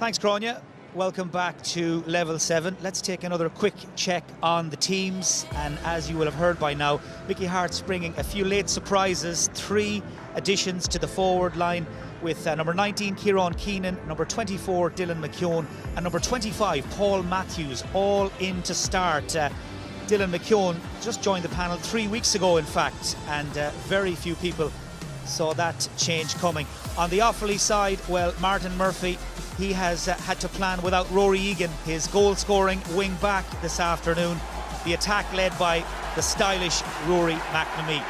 Thanks, Grania. Welcome back to Level 7. Let's take another quick check on the teams. And as you will have heard by now, Mickey Harte's bringing a few late surprises. 3 additions to the forward line with number 19, Kieran Keenan, number 24, Dylan McKeown, and number 25, Paul Matthews, all in to start. Dylan McKeown just joined the panel 3 weeks ago, in fact, and very few people saw that change coming. On the Offaly side, well, Martin Murphy, he has had to plan without Rory Egan, his goal-scoring wing-back this afternoon. The attack led by the stylish Rory McNamee.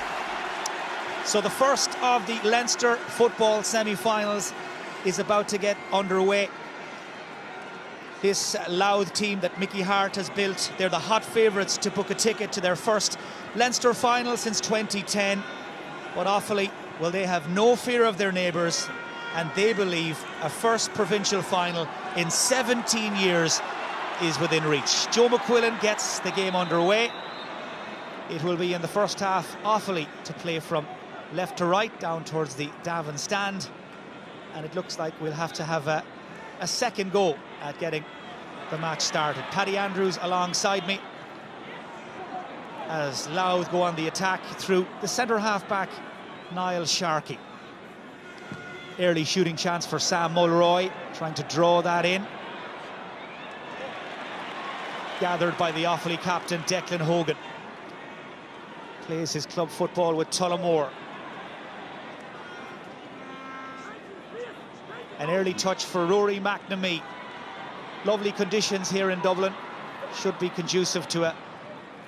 So the first of the Leinster football semi-finals is about to get underway. This Louth team that Mickey Harte has built, they're the hot favourites to book a ticket to their first Leinster final since 2010. But Offaly, well, they have no fear of their neighbours, and they believe a first provincial final in 17 years is within reach. Joe McQuillan gets the game underway. It will be in the first half, Offaly to play from left to right down towards the Davin stand, and it looks like we'll have to have a second go at getting the match started. Paddy Andrews alongside me as Louth go on the attack through the centre half-back Niall Sharkey. Early shooting chance for Sam Mulroy, trying to draw that in. Gathered by the Offaly captain Declan Hogan. Plays his club football with Tullamore. An early touch for Rory McNamee. Lovely conditions here in Dublin. Should be conducive to a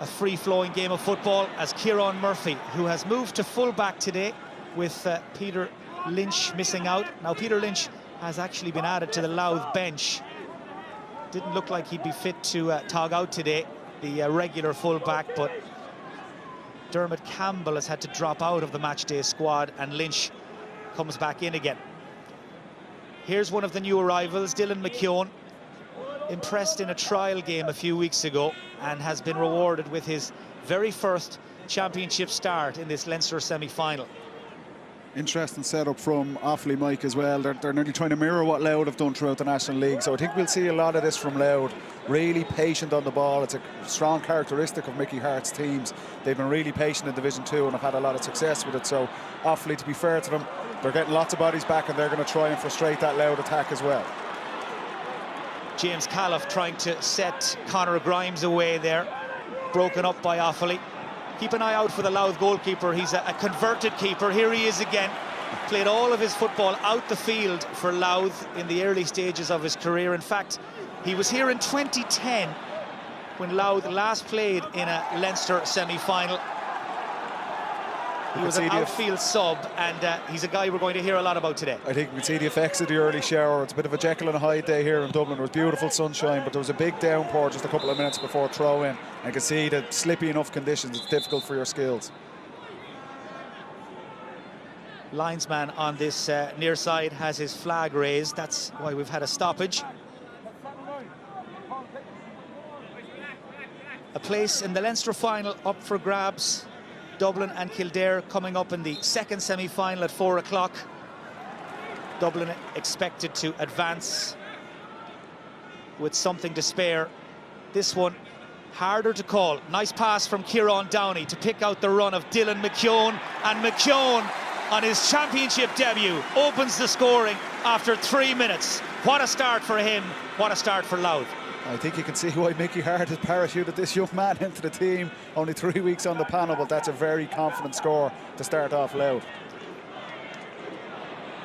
free-flowing game of football, as Kieran Murphy, who has moved to full-back today with Peter Lynch missing out. Now, Peter Lynch has actually been added to the Louth bench. Didn't look like he'd be fit to tog out today, the regular full-back, but Dermot Campbell has had to drop out of the matchday squad, and Lynch comes back in again. Here's one of the new arrivals, Dylan McKeown, impressed in a trial game a few weeks ago and has been rewarded with his very first championship start in this Leinster semi-final. Interesting setup from Offaly, Mike, as well. They're nearly trying to mirror what Louth have done throughout the National League, so I think we'll see a lot of this from Louth. Really patient on the ball. It's a strong characteristic of Mickey Harte's teams. They've been really patient in Division 2 and have had a lot of success with it, so Offaly, to be fair to them, they're getting lots of bodies back, and they're going to try and frustrate that Louth attack as well. James Califf trying to set Conor Grimes away there, broken up by Offaly. Keep an eye out for the Louth goalkeeper. He's a converted keeper. Here he is again. Played all of his football out the field for Louth in the early stages of his career. In fact, he was here in 2010 when Louth last played in a Leinster semi-final. He was an outfield sub, and he's a guy we're going to hear a lot about today. I think we can see the effects of the early shower. It's a bit of a Jekyll and Hyde day here in Dublin. There was beautiful sunshine, but there was a big downpour just a couple of minutes before throw-in. I can see that slippy enough conditions, it's difficult for your skills. Linesman on this near side has his flag raised. That's why we've had a stoppage. A place in the Leinster final up for grabs. Dublin and Kildare coming up in the second semi-final at 4 o'clock. Dublin expected to advance with something to spare. This one harder to call. Nice pass from Kieran Downey to pick out the run of Dylan McKeown, and McKeown on his championship debut opens the scoring after 3 minutes. What a start for him, what a start for Louth. I think you can see why Mickey Harte has parachuted this young man into the team. Only 3 weeks on the panel, but that's a very confident score to start off Louth.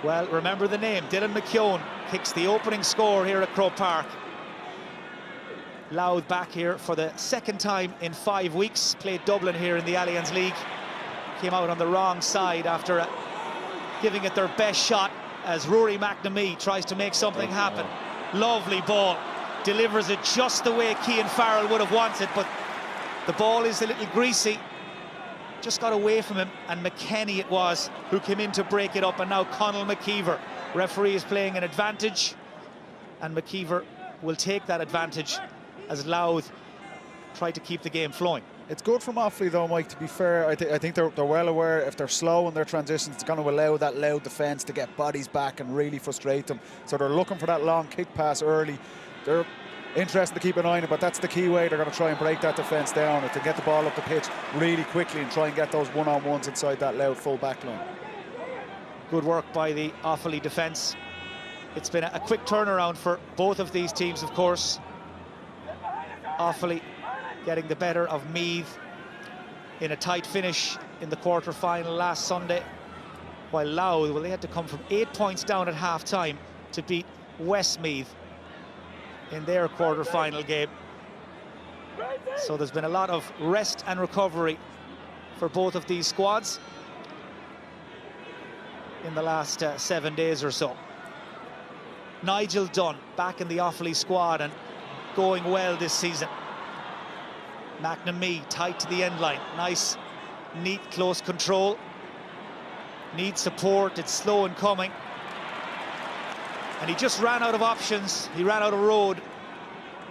Well, remember the name. Dylan McKeown kicks the opening score here at Croke Park. Louth back here for the second time in 5 weeks. Played Dublin here in the Allianz League. Came out on the wrong side after giving it their best shot as Rory McNamee tries to make something happen. Lovely ball. Delivers it just the way Cian Farrell would have wanted, but the ball is a little greasy. Just got away from him, and McKenny it was who came in to break it up, and now Conall McKeever. Referee is playing an advantage, and McKeever will take that advantage as Louth try to keep the game flowing. It's good from Offaly though, Mike, to be fair. I think they're well aware if they're slow in their transitions, it's going to allow that loud defence to get bodies back and really frustrate them. So they're looking for that long kick pass early. They're interested to keep an eye on it, but that's the key way they're going to try and break that defence down, to get the ball up the pitch really quickly and try and get those one-on-ones inside that loud full back line. Good work by the Offaly defence. It's been a quick turnaround for both of these teams, of course. Offaly getting the better of Meath in a tight finish in the quarter-final last Sunday, while Louth, well, they had to come from 8 points down at half-time to beat Westmeath in their quarter-final game. So there's been a lot of rest and recovery for both of these squads in the last 7 days or so. Nigel Dunn back in the Offaly squad and going well this season. McNamee tight to the end line. Nice, neat, close control. Needs support, it's slow in coming. And he just ran out of options, he ran out of road.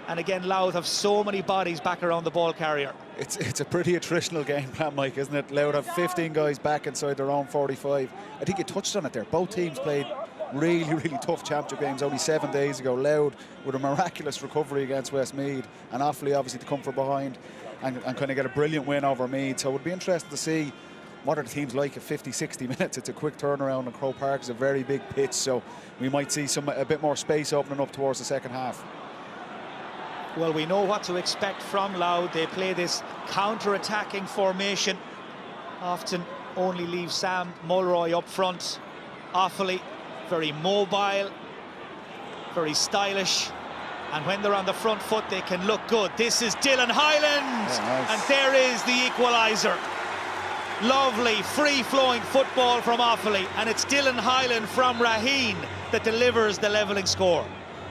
And again, Louth have so many bodies back around the ball carrier. It's a pretty attritional game plan, Mike, isn't it? Louth have 15 guys back inside their own 45. I think you touched on it there. Both teams played really, really tough championship games only 7 days ago. Louth with a miraculous recovery against Westmeath, and Offaly obviously to come from behind and kind of get a brilliant win over Meath. So it would be interesting to see what are the teams like at 50-60 minutes. It's a quick turnaround, and Croke Park is a very big pitch, so we might see a bit more space opening up towards the second half. Well, we know what to expect from Louth. They play this counter-attacking formation, often only leave Sam Mulroy up front. Offaly, very mobile, very stylish, and when they're on the front foot they can look good. This is Dylan Hyland, nice. And there is the equaliser. Lovely free-flowing football from Offaly, and it's Dylan Hyland from Raheen that delivers the levelling score.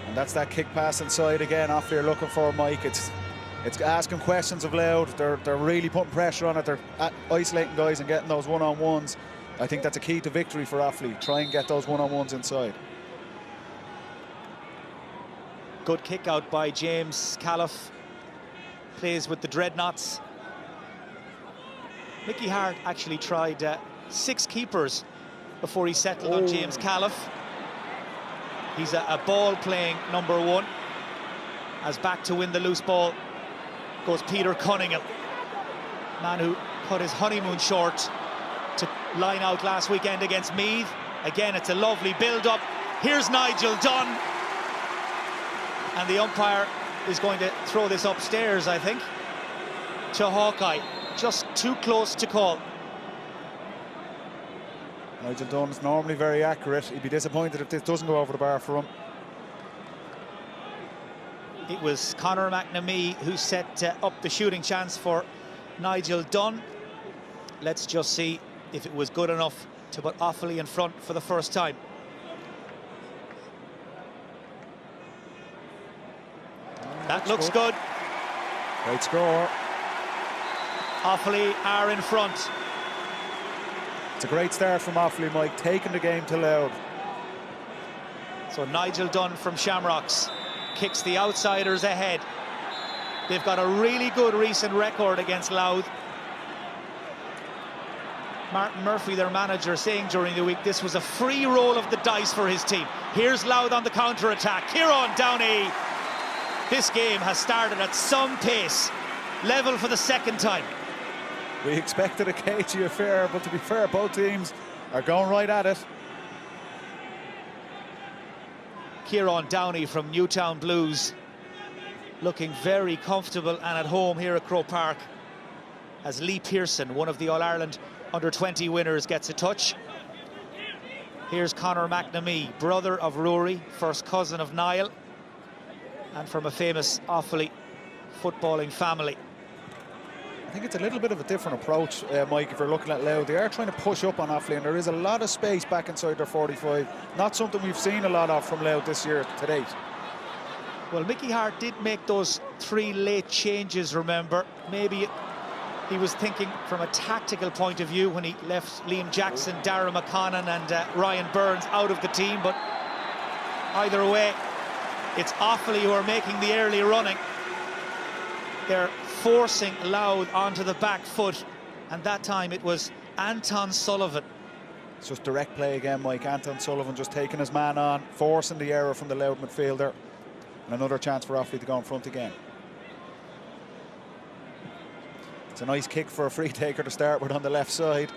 And that's that kick pass inside again. Offaly are looking for Mike. It's asking questions of Louth. They're really putting pressure on it. They're isolating guys and getting those one-on-ones. I think that's a key to victory for Offaly. Try and get those one-on-ones inside. Good kick out by James Califf. Plays with the Dreadnoughts. Mickey Hart actually tried 6 keepers before he settled on James Califf. He's a ball-playing number 1. As back to win the loose ball goes Peter Cunningham, man who cut his honeymoon short to line out last weekend against Meath. Again, it's a lovely build-up. Here's Nigel Dunn. And the umpire is going to throw this upstairs, I think, to Hawkeye. Just too close to call. Nigel Dunn is normally very accurate. He'd be disappointed if this doesn't go over the bar for him. It was Conor McNamee who set up the shooting chance for Nigel Dunn. Let's just see if it was good enough to put Offaly in front for the first time. That looks good. Great score. Offaly are in front. It's a great start from Offaly, Mike, taking the game to Louth. So Nigel Dunn from Shamrocks kicks the outsiders ahead. They've got a really good recent record against Louth. Martin Murphy, their manager, saying during the week this was a free roll of the dice for his team. Here's Louth on the counter-attack. Kieran Downey. This game has started at some pace. Level for the second time. We expected a cagey affair, but to be fair, both teams are going right at it. Kieran Downey from Newtown Blues looking very comfortable and at home here at Croke Park as Lee Pearson, one of the All-Ireland under-20 winners, gets a touch. Here's Conor McNamee, brother of Rory, first cousin of Niall, and from a famous Offaly footballing family. I think it's a little bit of a different approach, Mike, if you're looking at Louth. They are trying to push up on Offaly, and there is a lot of space back inside their 45. Not something we've seen a lot of from Louth this year to date. Well, Mickey Hart did make those 3 late changes, remember. Maybe he was thinking from a tactical point of view when he left Liam Jackson, Darragh McConnon and Ryan Burns out of the team, but either way, it's Offaly who are making the early running. They're forcing Louth onto the back foot, and that time it was Anton Sullivan. It's just direct play again, Mike. Anton Sullivan just taking his man on, forcing the error from the Louth midfielder. And another chance for Offaly to go in front again. It's a nice kick for a free taker to start with on the left side.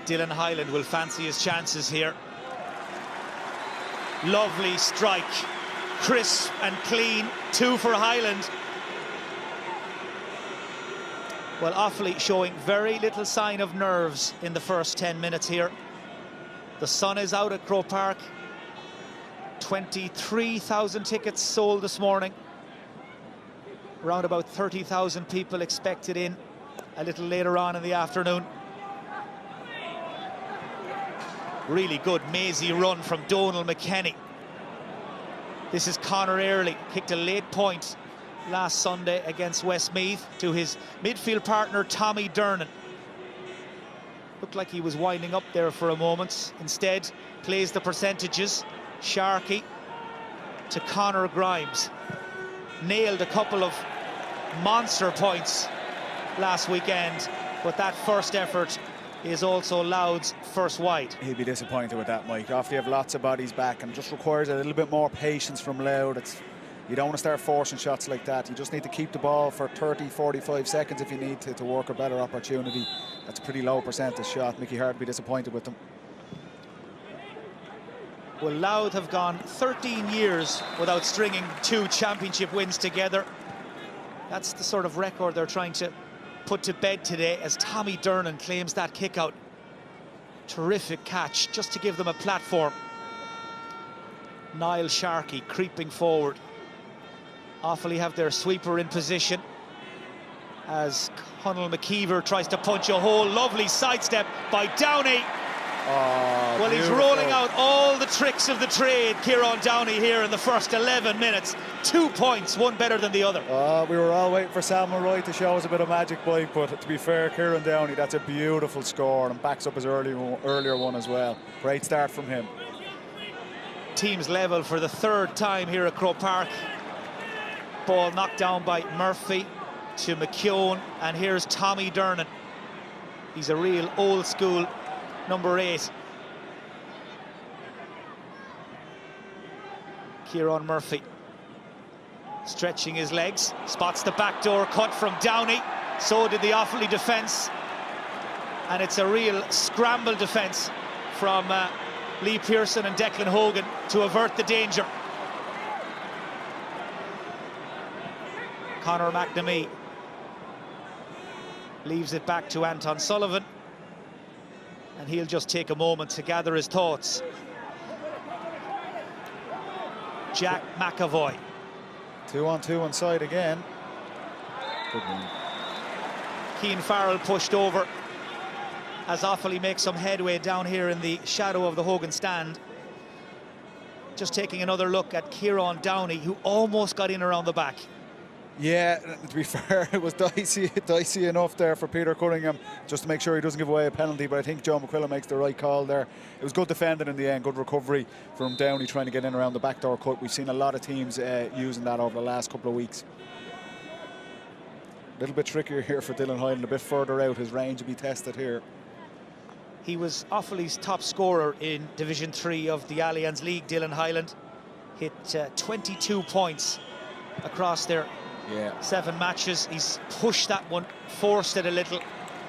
Dylan Hyland will fancy his chances here. Lovely strike, crisp and clean, 2 for Hyland. Well, Offaly showing very little sign of nerves in the first 10 minutes here. The sun is out at Croke Park. 23,000 tickets sold this morning. Around about 30,000 people expected in a little later on in the afternoon. Really good mazy run from Donal McKenny. This is Conor Early, kicked a late point last Sunday against Westmeath to his midfield partner Tommy Dernan. Looked like he was winding up there for a moment. Instead, plays the percentages. Sharkey to Conor Grimes. Nailed a couple of monster points last weekend, but that first effort is also Louth's first wide. He'll be disappointed with that, Mike. Offaly have lots of bodies back and just requires a little bit more patience from Louth. You don't want to start forcing shots like that. You just need to keep the ball for 30, 45 seconds if you need to work a better opportunity. That's a pretty low percentage shot. Mickey Hart will be disappointed with them. Well, Louth have gone 13 years without stringing 2 championship wins together. That's the sort of record they're trying to put to bed today as Tommy Dernan claims that kick out. Terrific catch just to give them a platform. Niall Sharkey creeping forward. Offaly have their sweeper in position as Conal McKeever tries to punch a hole. Lovely sidestep by Downey. Oh, well, beautiful. he's rolling out all the tricks of the trade, Kieran Downey, here in the first 11 minutes. 2 points, one better than the other. We were all waiting for Samuel Wright to show us a bit of magic, Mike, but to be fair, Kieran Downey, that's a beautiful score and backs up his earlier one as well. Great start from him. Teams level for the 3rd time here at Croke Park. Ball knocked down by Murphy to McKeown, and here's Tommy Dernan. He's a real old school number 8. Kieran Murphy stretching his legs, spots the backdoor cut from Downey. So did the Offaly defence, and it's a real scramble defence from Lee Pearson and Declan Hogan to avert the danger. Conor McNamee leaves it back to Anton Sullivan, and he'll just take a moment to gather his thoughts. Jack McAvoy. 2-on-2 inside again. Good one. Keane Farrell pushed over as Offaly makes some headway down here in the shadow of the Hogan stand. Just taking another look at Kieran Downey, who almost got in around the back. Yeah, to be fair, it was dicey enough there for Peter Cunningham just to make sure he doesn't give away a penalty, but I think Joe McQuillan makes the right call there. It was good defending in the end, good recovery from Downey trying to get in around the backdoor cut. We've seen a lot of teams using that over the last couple of weeks. A little bit trickier here for Dylan Hyland, a bit further out, his range will be tested here. He was Offaly's top scorer in Division 3 of the Allianz League, Dylan Hyland. Hit 22 points across their 7 matches. He's pushed that one, forced it a little.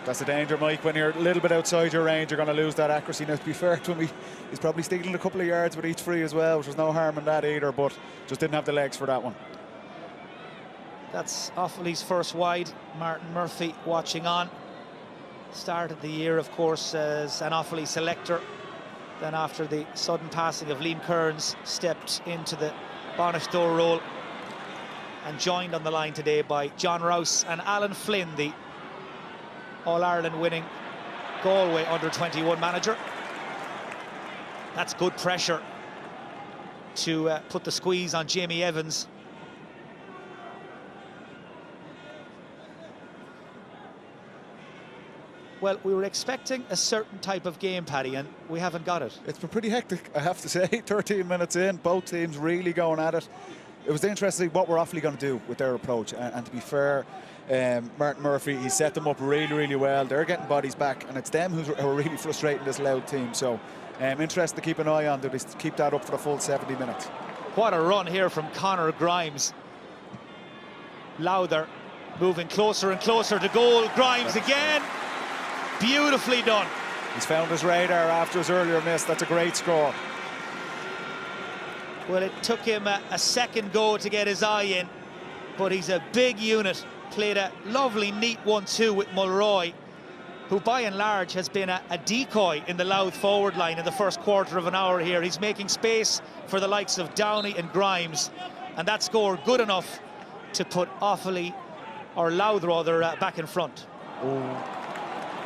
That's the danger, Mike. When you're a little bit outside your range, you're going to lose that accuracy. Now, to be fair to him, he's probably stealing a couple of yards with each free as well, which was no harm in that either, but just didn't have the legs for that one. That's Offaly's first wide. Martin Murphy watching on. Started the year, of course, as an Offaly selector. Then after the sudden passing of Liam Kearns, stepped into the Bannister role and joined on the line today by John Rouse and Alan Flynn, the All-Ireland winning Galway under-21 manager. That's good pressure to put the squeeze on Jamie Evans. Well, we were expecting a certain type of game, Paddy, and we haven't got it. It's been pretty hectic, I have to say. 13 minutes in, both teams really going at it. It was interesting what we're Offaly going to do with their approach. And to be fair, Martin Murphy, he set them up really, really well. They're getting bodies back, and it's them who are really frustrating this Louth team. So interested to keep an eye on. Do they keep that up for the full 70 minutes? What a run here from Conor Grimes. Lowther moving closer and closer to goal. Grimes again. Beautifully done. He's found his radar after his earlier miss. That's a great score. Well, it took him a second go to get his eye in, but he's a big unit. Played a lovely, neat 1-2 with Mulroy, who by and large has been a decoy in the Louth forward line in the first quarter of an hour here. He's making space for the likes of Downey and Grimes, and that score good enough to put Offaly, or Louth rather, back in front. Oh.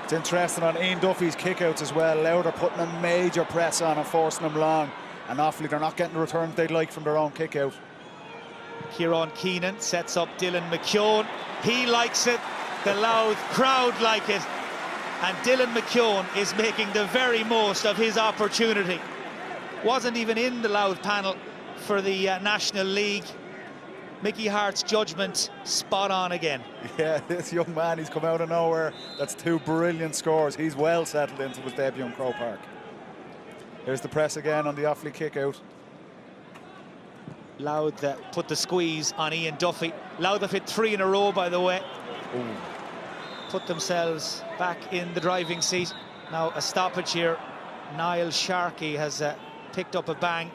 It's interesting on Ian Duffy's kickouts as well. Louth are putting a major press on and forcing them long, and Offaly, they're not getting the returns they'd like from their own kickout. Kieran Keenan sets up Dylan McKeown. He likes it, the Louth crowd like it, and Dylan McKeown is making the very most of his opportunity. Wasn't even in the Louth panel for the National League. Mickey Hart's judgment spot on again. Yeah, this young man, he's come out of nowhere. That's two brilliant scores. He's well settled into his debut in Croke Park. Here's the press again on the Offaly kick out. Louth put the squeeze on Ian Duffy. Louth have hit 3 in a row, by the way. Ooh. Put themselves back in the driving seat. Now a stoppage here. Niall Sharkey has picked up a bang.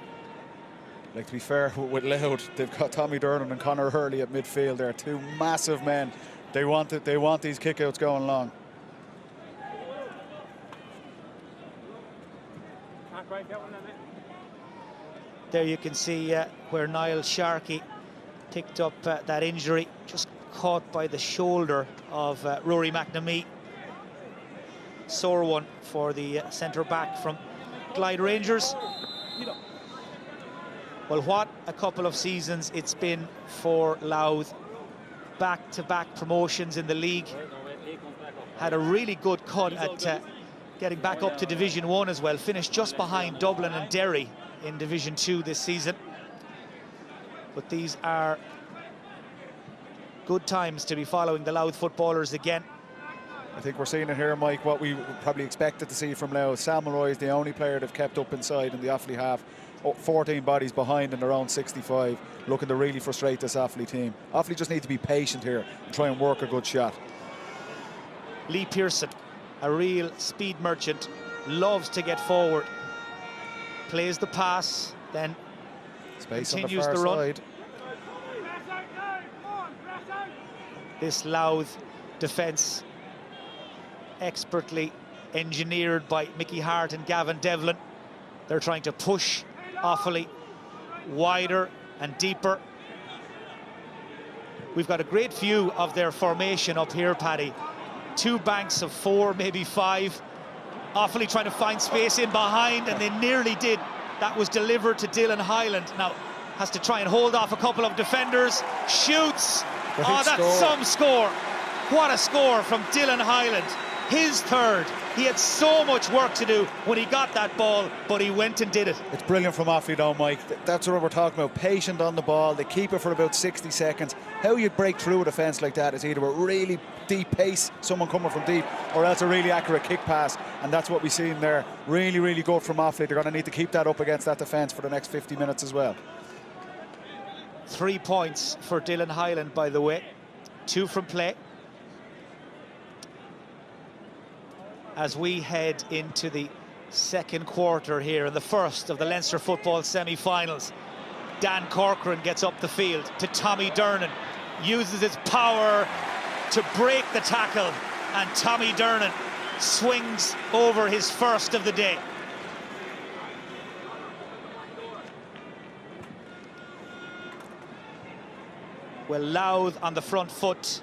Like, to be fair with Louth, they've got Tommy Durnan and Conor Hurley at midfield. They're two massive men. They want it. They want these kickouts going long. There you can see where Niall Sharkey picked up that injury, just caught by the shoulder of Rory McNamee. Sore one for the centre-back from Clyde Rangers. Well, what a couple of seasons it's been for Louth. Back-to-back promotions in the league. Had a really good cut at getting back up to Division 1 as well. Finished just behind Dublin and Derry in Division 2 this season. But these are good times to be following the Louth footballers again. I think we're seeing it here, Mike, what we probably expected to see from Louth. Sam Mulroy is the only player they've kept up inside in the Offaly half. 14 bodies behind in their own 65, looking to really frustrate this Offaly team. Offaly just need to be patient here and try and work a good shot. Lee Pearson, a real speed merchant, loves to get forward. Plays the pass, then Space continues on the the far run. side. This Louth defence, expertly engineered by Mickey Hart and Gavin Devlin. They're trying to push Offaly wider and deeper. We've got a great view of their formation up here, Paddy. 2 banks of 4, maybe 5. Offaly trying to find space in behind, and they nearly did. That was delivered to Dylan Hyland. Now has to try and hold off a couple of defenders. Shoots. Oh, that's some score. What a score from Dylan Hyland. His third. He had so much work to do when he got that ball, but he went and did it. It's brilliant from Offaly though, Mike. That's what we're talking about. Patient on the ball. They keep it for about 60 seconds. How you break through a defence like that is either a really deep pace, someone coming from deep, or else a really accurate kick pass. And that's what we've seen there. Really, really good from Offaly. They're going to need to keep that up against that defence for the next 50 minutes as well. 3 points for Dylan Hyland, by the way. 2 from play. As we head into the second quarter here in the first of the Leinster football semi-finals. Dan Corcoran gets up the field to Tommy Durnan, uses his power to break the tackle, and Tommy Durnan swings over his first of the day. Well, Louth on the front foot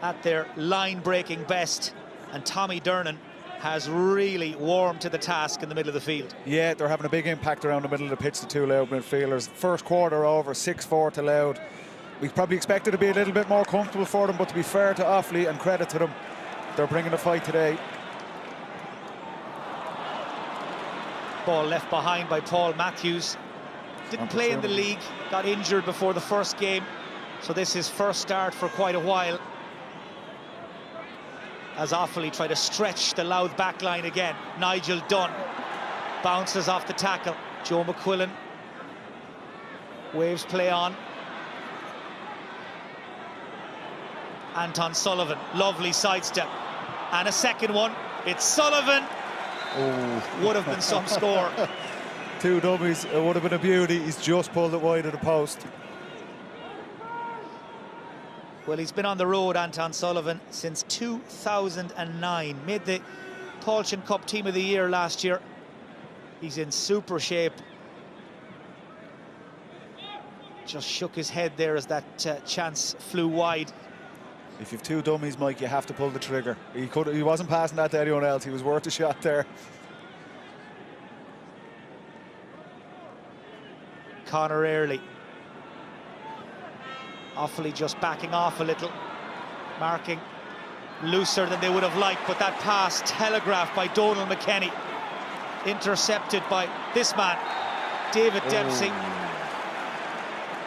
at their line-breaking best, and Tommy Durnan has really warmed to the task in the middle of the field. Yeah, they're having a big impact around the middle of the pitch, the 2 Louth midfielders. First quarter over, 6-4 to Louth. We probably expected to be a little bit more comfortable for them, but to be fair to Offaly and credit to them, They're bringing the fight today. Ball left behind by Paul Matthews. Didn't play in the league, got injured before the first game, so this is first start for quite a while. As Offaly try to stretch the Louth backline again. Nigel Dunn bounces off the tackle. Joe McQuillan waves play on. Anton Sullivan, lovely sidestep. And a second one, it's Sullivan. Oh. Would have been some score. 2 dummies, it would have been a beauty. He's just pulled it wide of the post. Well, he's been on the road, Anton Sullivan, since 2009. Made the Tailteann Cup Team of the Year last year. He's in super shape. Just shook his head there as that chance flew wide. If you've 2 dummies, Mike, you have to pull the trigger. He wasn't passing that to anyone else. He was worth a shot there. Conor Early. Offaly just backing off a little, marking looser than they would have liked, but that pass telegraphed by Donal McKenny, intercepted by this man, David Dempsey,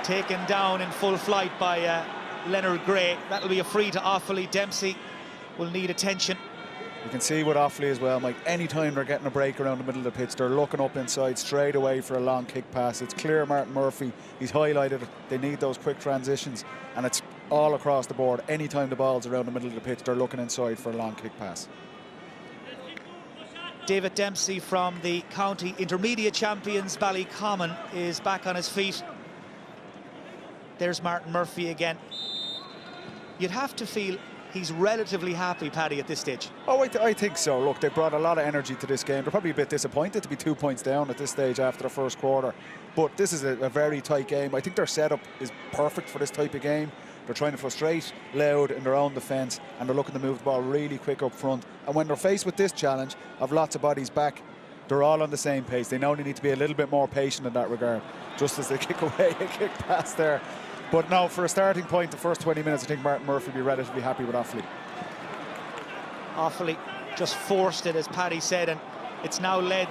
taken down in full flight by Leonard Gray. That'll be a free to Offaly. Dempsey will need attention. You can see with Offaly as well, Mike, anytime they're getting a break around the middle of the pitch, they're looking up inside straight away for a long kick pass. It's clear Martin Murphy, he's highlighted it. They need those quick transitions, and it's all across the board. Anytime the ball's around the middle of the pitch, they're looking inside for a long kick pass. David Dempsey from the county intermediate champions Ballycommon is back on his feet. There's Martin Murphy again. You'd have to feel he's relatively happy, Paddy, at this stage. Oh, I think so. Look, they brought a lot of energy to this game. They're probably a bit disappointed to be 2 points down at this stage after the first quarter. But this is a very tight game. I think their setup is perfect for this type of game. They're trying to frustrate Louth in their own defence, and they're looking to move the ball really quick up front. And when they're faced with this challenge of lots of bodies back, they're all on the same pace. They only need to be a little bit more patient in that regard, just as they kick away a kick pass there. But no, for a starting point, the first 20 minutes, I think Martin Murphy will be relatively happy with Offaly. Offaly just forced it, as Paddy said, and it's now led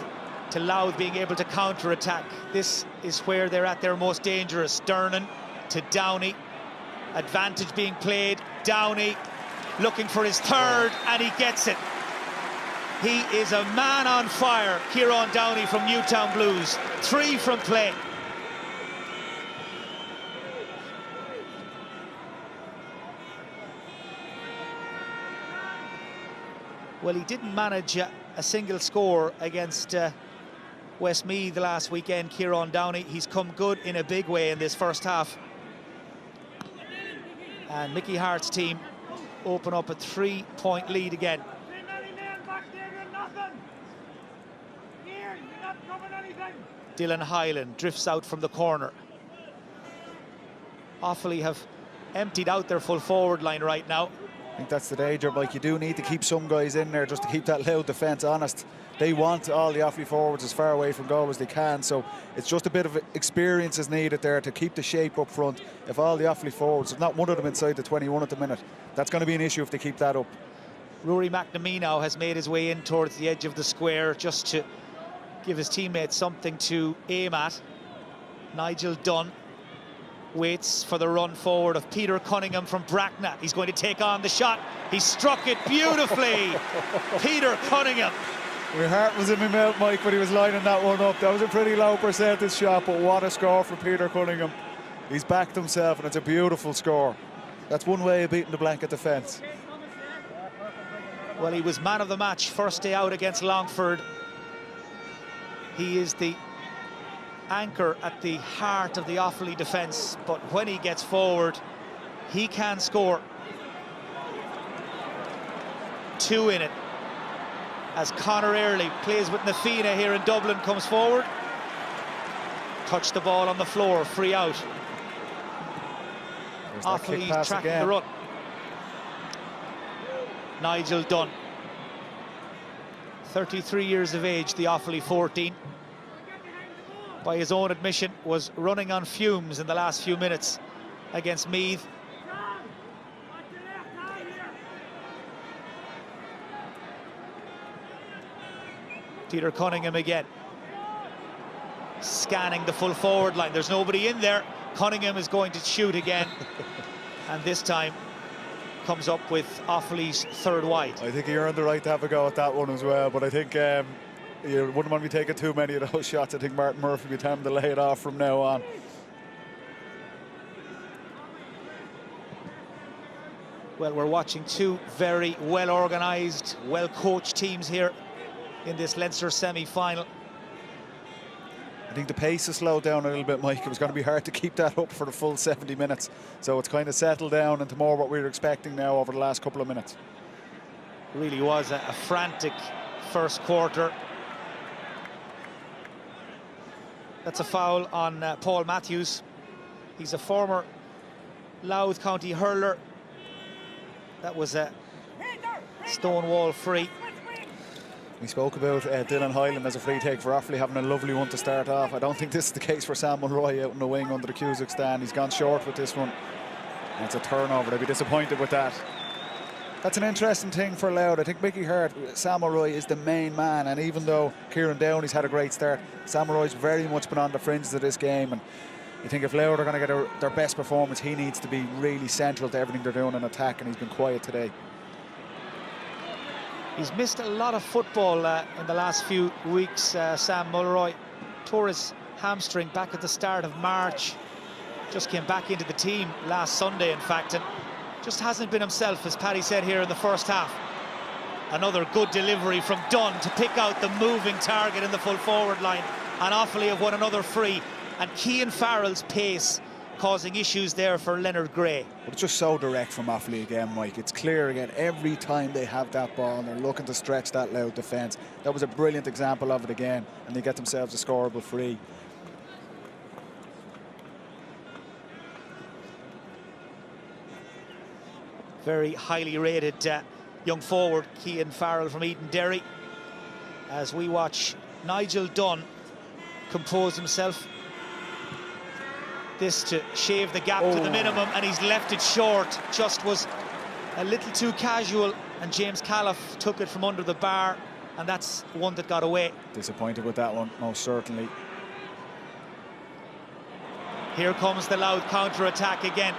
to Louth being able to counter-attack. This is where they're at their most dangerous. Dernan to Downey. Advantage being played. Downey looking for his third, and he gets it. He is a man on fire, Kieran Downey from Newtown Blues. 3 from play. Well, he didn't manage a single score against Westmeath last weekend, Kieran Downey. He's come good in a big way in this first half. And Mickey Hart's team open up a 3-point lead again. Dylan Hyland drifts out from the corner. Offaly have emptied out their full forward line right now. I think that's the danger, Mike. You do need to keep some guys in there just to keep that Louth defence honest. They want all the Offaly forwards as far away from goal as they can, so it's just a bit of experience is needed there to keep the shape up front. If all the Offaly forwards, if not one of them inside the 21 at the minute, that's going to be an issue if they keep that up. Rory McNamee now has made his way in towards the edge of the square just to give his teammates something to aim at. Nigel Dunn waits for the run forward of Peter Cunningham from Bracknell. He's going to take on the shot. He struck it beautifully. Peter Cunningham. My heart was in my mouth, Mike, when he was lining that one up. That was a pretty low percentage shot, but what a score for Peter Cunningham. He's backed himself, and it's a beautiful score. That's one way of beating the blanket defence. Well, he was man of the match first day out against Longford. He is the anchor at the heart of the Offaly defence, but when he gets forward, he can score. 2 in it. As Conor Early plays with Nafina here in Dublin, comes forward. Touch the ball on the floor, free out. Offaly tracking the run. Nigel Dunn, 33 years of age, the Offaly 14. By his own admission, was running on fumes in the last few minutes against Meath. Peter Cunningham again, scanning the full forward line. There's nobody in there. Cunningham is going to shoot again, and this time comes up with Offaly's third wide. I think he earned the right to have a go at that one as well, but I think you wouldn't want to be taking too many of those shots. I think Martin Murphy would be time to lay it off from now on. Well, we're watching two very well-organised, well-coached teams here in this Leinster semi-final. I think the pace has slowed down a little bit, Mike. It was going to be hard to keep that up for the full 70 minutes. So it's kind of settled down into more what we were expecting now over the last couple of minutes. Really was a frantic first quarter. That's a foul on Paul Matthews. He's a former Louth County hurler. That was a Stonewall free. We spoke about Dylan Hyland as a free take for Offaly, having a lovely one to start off. I don't think this is the case for Sam Mulroy out in the wing under the Cusack stand. He's gone short with this one. And it's a turnover. They'll be disappointed with that. That's an interesting thing for Louth. I think Mickey Hart, Sam Mulroy is the main man, and even though Kieran Downey's had a great start, Sam Mulroy's very much been on the fringes of this game, and you think if Louth are going to get their best performance, he needs to be really central to everything they're doing in attack, and he's been quiet today. He's missed a lot of football in the last few weeks, Sam Mulroy. Tore his hamstring back at the start of March. Just came back into the team last Sunday, in fact, and just hasn't been himself, as Paddy said here in the first half. Another good delivery from Dunn to pick out the moving target in the full forward line. And Offaly have won another free. And Cian Farrell's pace causing issues there for Leonard Gray. But it's just so direct from Offaly again, Mike. It's clear again, every time they have that ball and they're looking to stretch that Louth defence. That was a brilliant example of it again, and they get themselves a scoreable free. Very highly rated young forward, Cian Farrell from Edenderry. As we watch Nigel Dunn compose himself. This to shave the gap to the minimum, and he's left it short. Just was a little too casual, and James Califf took it from under the bar, and that's one that got away. Disappointed with that one, most certainly. Here comes the Louth counter-attack again.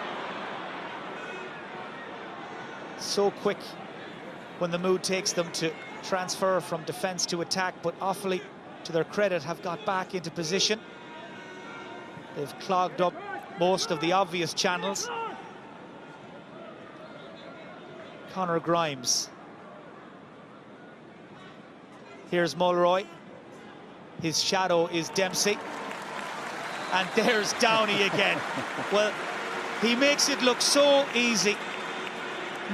So quick when the mood takes them to transfer from defence to attack, but Offaly, to their credit, have got back into position. They've clogged up most of the obvious channels. Conor Grimes. Here's Mulroy. His shadow is Dempsey. And there's Downey again. Well, he makes it look so easy.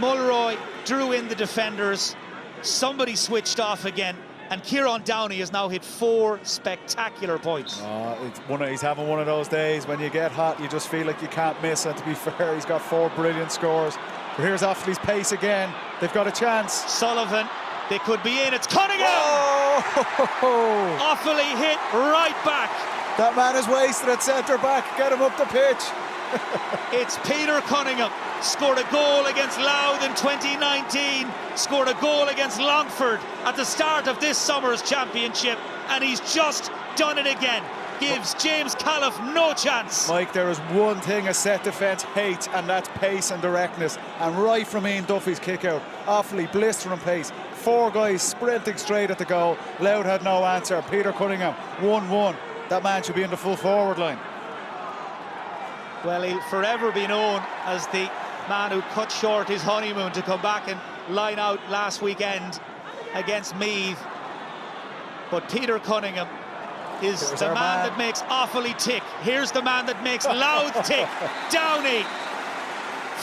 Mulroy drew in the defenders. Somebody switched off again. And Kieran Downey has now hit 4 spectacular points. He's having one of those days when you get hot, you just feel like you can't miss. And to be fair, he's got 4 brilliant scores. But here's Offaly's pace again. They've got a chance. Sullivan, they could be in. It's Cunningham! Oh! Offaly hit right back. That man is wasted at centre-back. Get him up the pitch. It's Peter Cunningham. Scored a goal against Louth in 2019, scored a goal against Longford at the start of this summer's championship, and he's just done it again. Gives James Califf no chance. Mike, there is one thing a set defence hates, and that's pace and directness. And right from Ian Duffy's kick out, Offaly blistering pace. 4 guys sprinting straight at the goal. Louth had no answer. Peter Cunningham, 1-1. That man should be in the full forward line. Well, he'll forever be known as the man who cut short his honeymoon to come back and line out last weekend against Meath. But Peter Cunningham is the man that makes Offaly tick. Here's the man that makes Louth tick. Downey,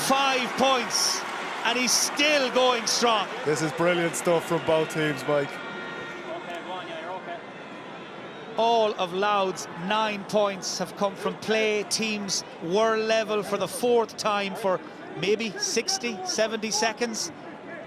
5 points, and he's still going strong. This is brilliant stuff from both teams, Mike. All of Louth's 9 points have come from play. Teams were level for the 4th time for maybe 60, 70 seconds.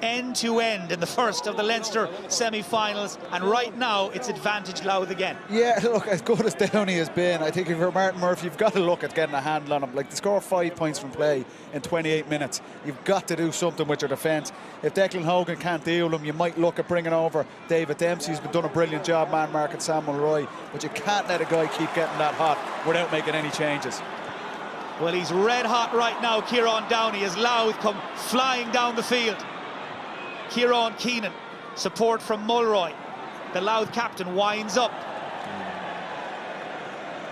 end to end in the first of the Leinster semi-finals, and right now it's advantage Louth again. Yeah, look, as good as Downey has been, I think if you're Martin Murphy, you've got to look at getting a handle on him. Like, to score 5 points from play in 28 minutes, you've got to do something with your defence. If Declan Hogan can't deal with him, you might look at bringing over David Dempsey, who's been done a brilliant job man marking Samuel Roy, but you can't let a guy keep getting that hot without making any changes. Well, he's red hot right now, Kieran Downey, as Louth come flying down the field. Kieran Keenan, support from Mulroy. The Louth captain winds up.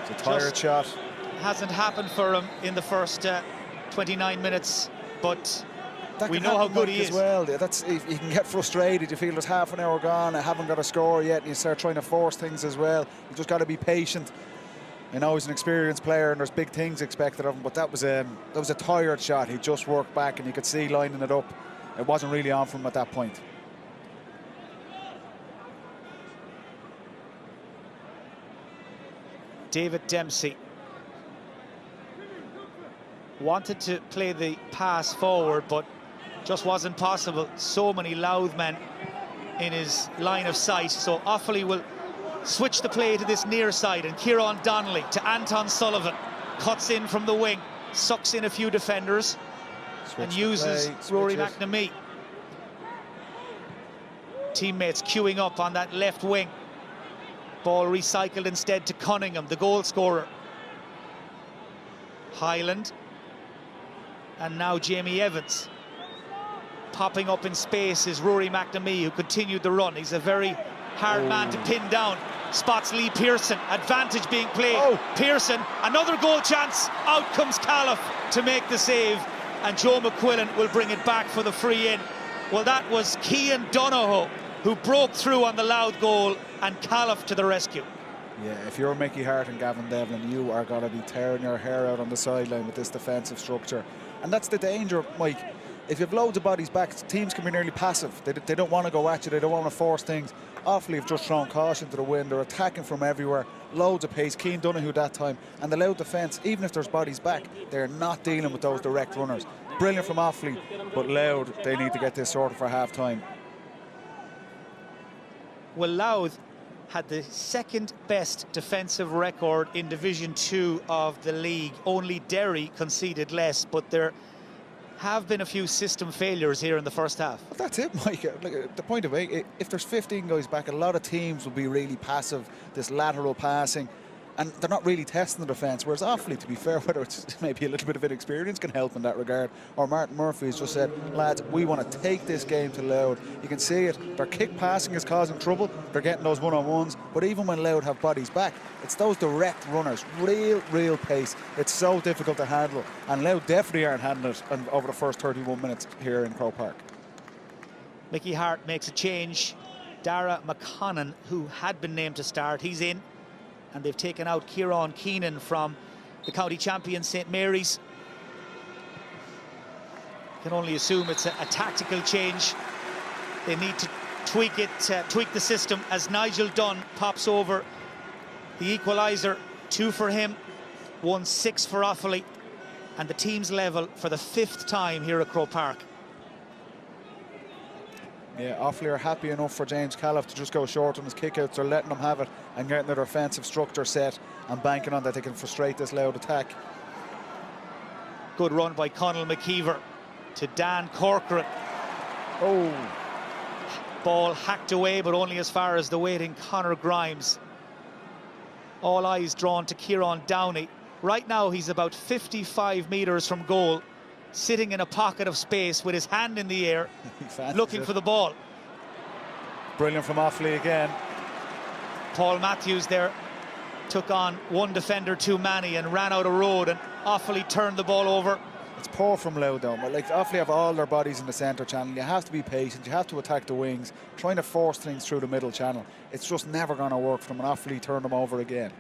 It's a tired shot. Hasn't happened for him in the first 29 minutes, but that we know how good he is. As well. That's, you can get frustrated. You feel there's half an hour gone, I haven't got a score yet, and you start trying to force things as well. You just got to be patient. You know, he's an experienced player and there's big things expected of him, but that was a tired shot. He just worked back and you could see lining it up. It wasn't really on for him at that point. David Dempsey wanted to play the pass forward, but just wasn't possible. So many Louth men in his line of sight. So Offaly will switch the play to this near side, and Kieran Donnelly to Anton Sullivan. Cuts in from the wing, sucks in a few defenders, and uses Rory McNamee. Teammates queuing up on that left wing. Ball recycled instead to Cunningham, the goal scorer. Highland. And now Jamie Evans. Popping up in space is Rory McNamee, who continued the run. He's a very hard man to pin down. Spots Lee Pearson. Advantage being played. Pearson, another goal chance. Out comes Califf to make the save. And Joe McQuillan will bring it back for the free in. Well, that was Cian Donohoe who broke through on the Louth goal, and Califf to the rescue. Yeah, if you're Mickey Hart and Gavin Devlin, you are going to be tearing your hair out on the sideline with this defensive structure. And that's the danger, Mike. If you have loads of bodies back, teams can be nearly passive. They don't want to go at you, they don't want to force things. Offaly have just thrown caution to the wind. They're attacking from everywhere, loads of pace. Cian Donohoe that time, and the Louth defence, even if there's bodies back, they're not dealing with those direct runners. Brilliant from Offaly, but Louth, they need to get this sorted for half-time. Well, Louth had the second best defensive record in Division 2 of the league. Only Derry conceded less, but there have been a few system failures here in the first half. Well, that's it, Mike. Like, the point of it, if there's 15 guys back, a lot of teams will be really passive, this lateral passing, and they're not really testing the defence, whereas Offaly, to be fair, whether it's maybe a little bit of inexperience can help in that regard, or Martin Murphy has just said, lads, we want to take this game to Louth. You can see it, their kick passing is causing trouble, they're getting those one-on-ones, but even when Louth have bodies back, it's those direct runners, real pace. It's so difficult to handle, and Louth definitely aren't handling it over the first 31 minutes here in Croke Park. Mickey Hart makes a change. Dara McConnon, who had been named to start, he's in. And they've taken out Kieran Keenan from the county champion St Mary's. Can only assume it's a tactical change. They need to tweak it, tweak the system as Nigel Dunn pops over the equaliser. 2 for him, 1-6 for Offaly, and the team's level for the 5th time here at Croke Park. Yeah, Offaly are happy enough for James Califf to just go short on his kickouts. They're letting him have it and getting their defensive structure set and banking on that they can frustrate this Louth attack. Good run by Conall McKeever to Dan Corcoran. Oh. Ball hacked away, but only as far as the waiting Conor Grimes. All eyes drawn to Kieran Downey. Right now he's about 55 metres from goal, sitting in a pocket of space with his hand in the air, looking for the ball. Brilliant from Offaly again. Paul Matthews there took on one defender too many and ran out of road, and Offaly turned the ball over. It's poor from Louth though, but like Offaly have all their bodies in the centre channel. You have to be patient, you have to attack the wings, trying to force things through the middle channel. It's just never going to work for them, and Offaly turned them over again.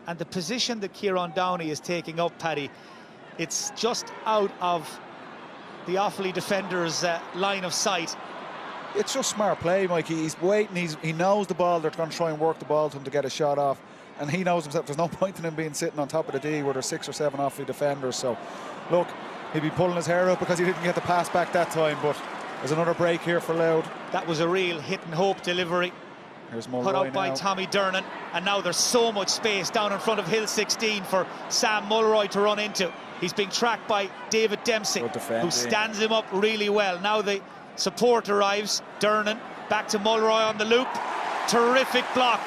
And the position that Kieran Downey is taking up, Paddy, it's just out of the Offaly defender's line of sight. It's just smart play, Mikey. He's waiting, he knows the ball, they're going to try and work the ball to him to get a shot off, and he knows himself there's no point in him being sitting on top of the D where there's 6 or 7 Offaly defenders. So look, he'll be pulling his hair out because he didn't get the pass back that time, but There's another break here for Louth. That was a real hit and hope delivery. Here's Put Mulroy out by now. Tommy Dernan, and now there's so much space down in front of Hill 16 for Sam Mulroy to run into. He's being tracked by David Dempsey, Good defending. who stands him up really well. Now the support arrives. Dernan back to Mulroy on the loop. Terrific block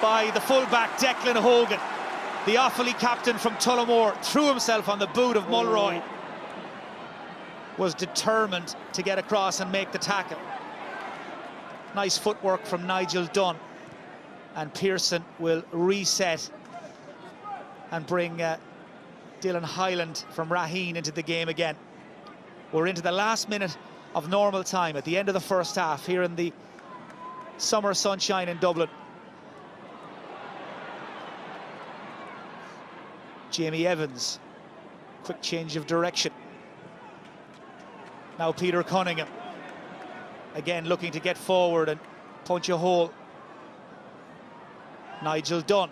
by the fullback Declan Hogan. The Offaly captain from Tullamore threw himself on the boot of Mulroy. Was determined to get across and make the tackle. Nice footwork from Nigel Dunn, and Pearson will reset and bring Dylan Hyland from Raheen into the game again. We're into the last minute of normal time at the end of the first half here in the summer sunshine in Dublin. Jamie Evans, quick change of direction. Now Peter Cunningham, again looking to get forward and punch a hole. Nigel Dunn.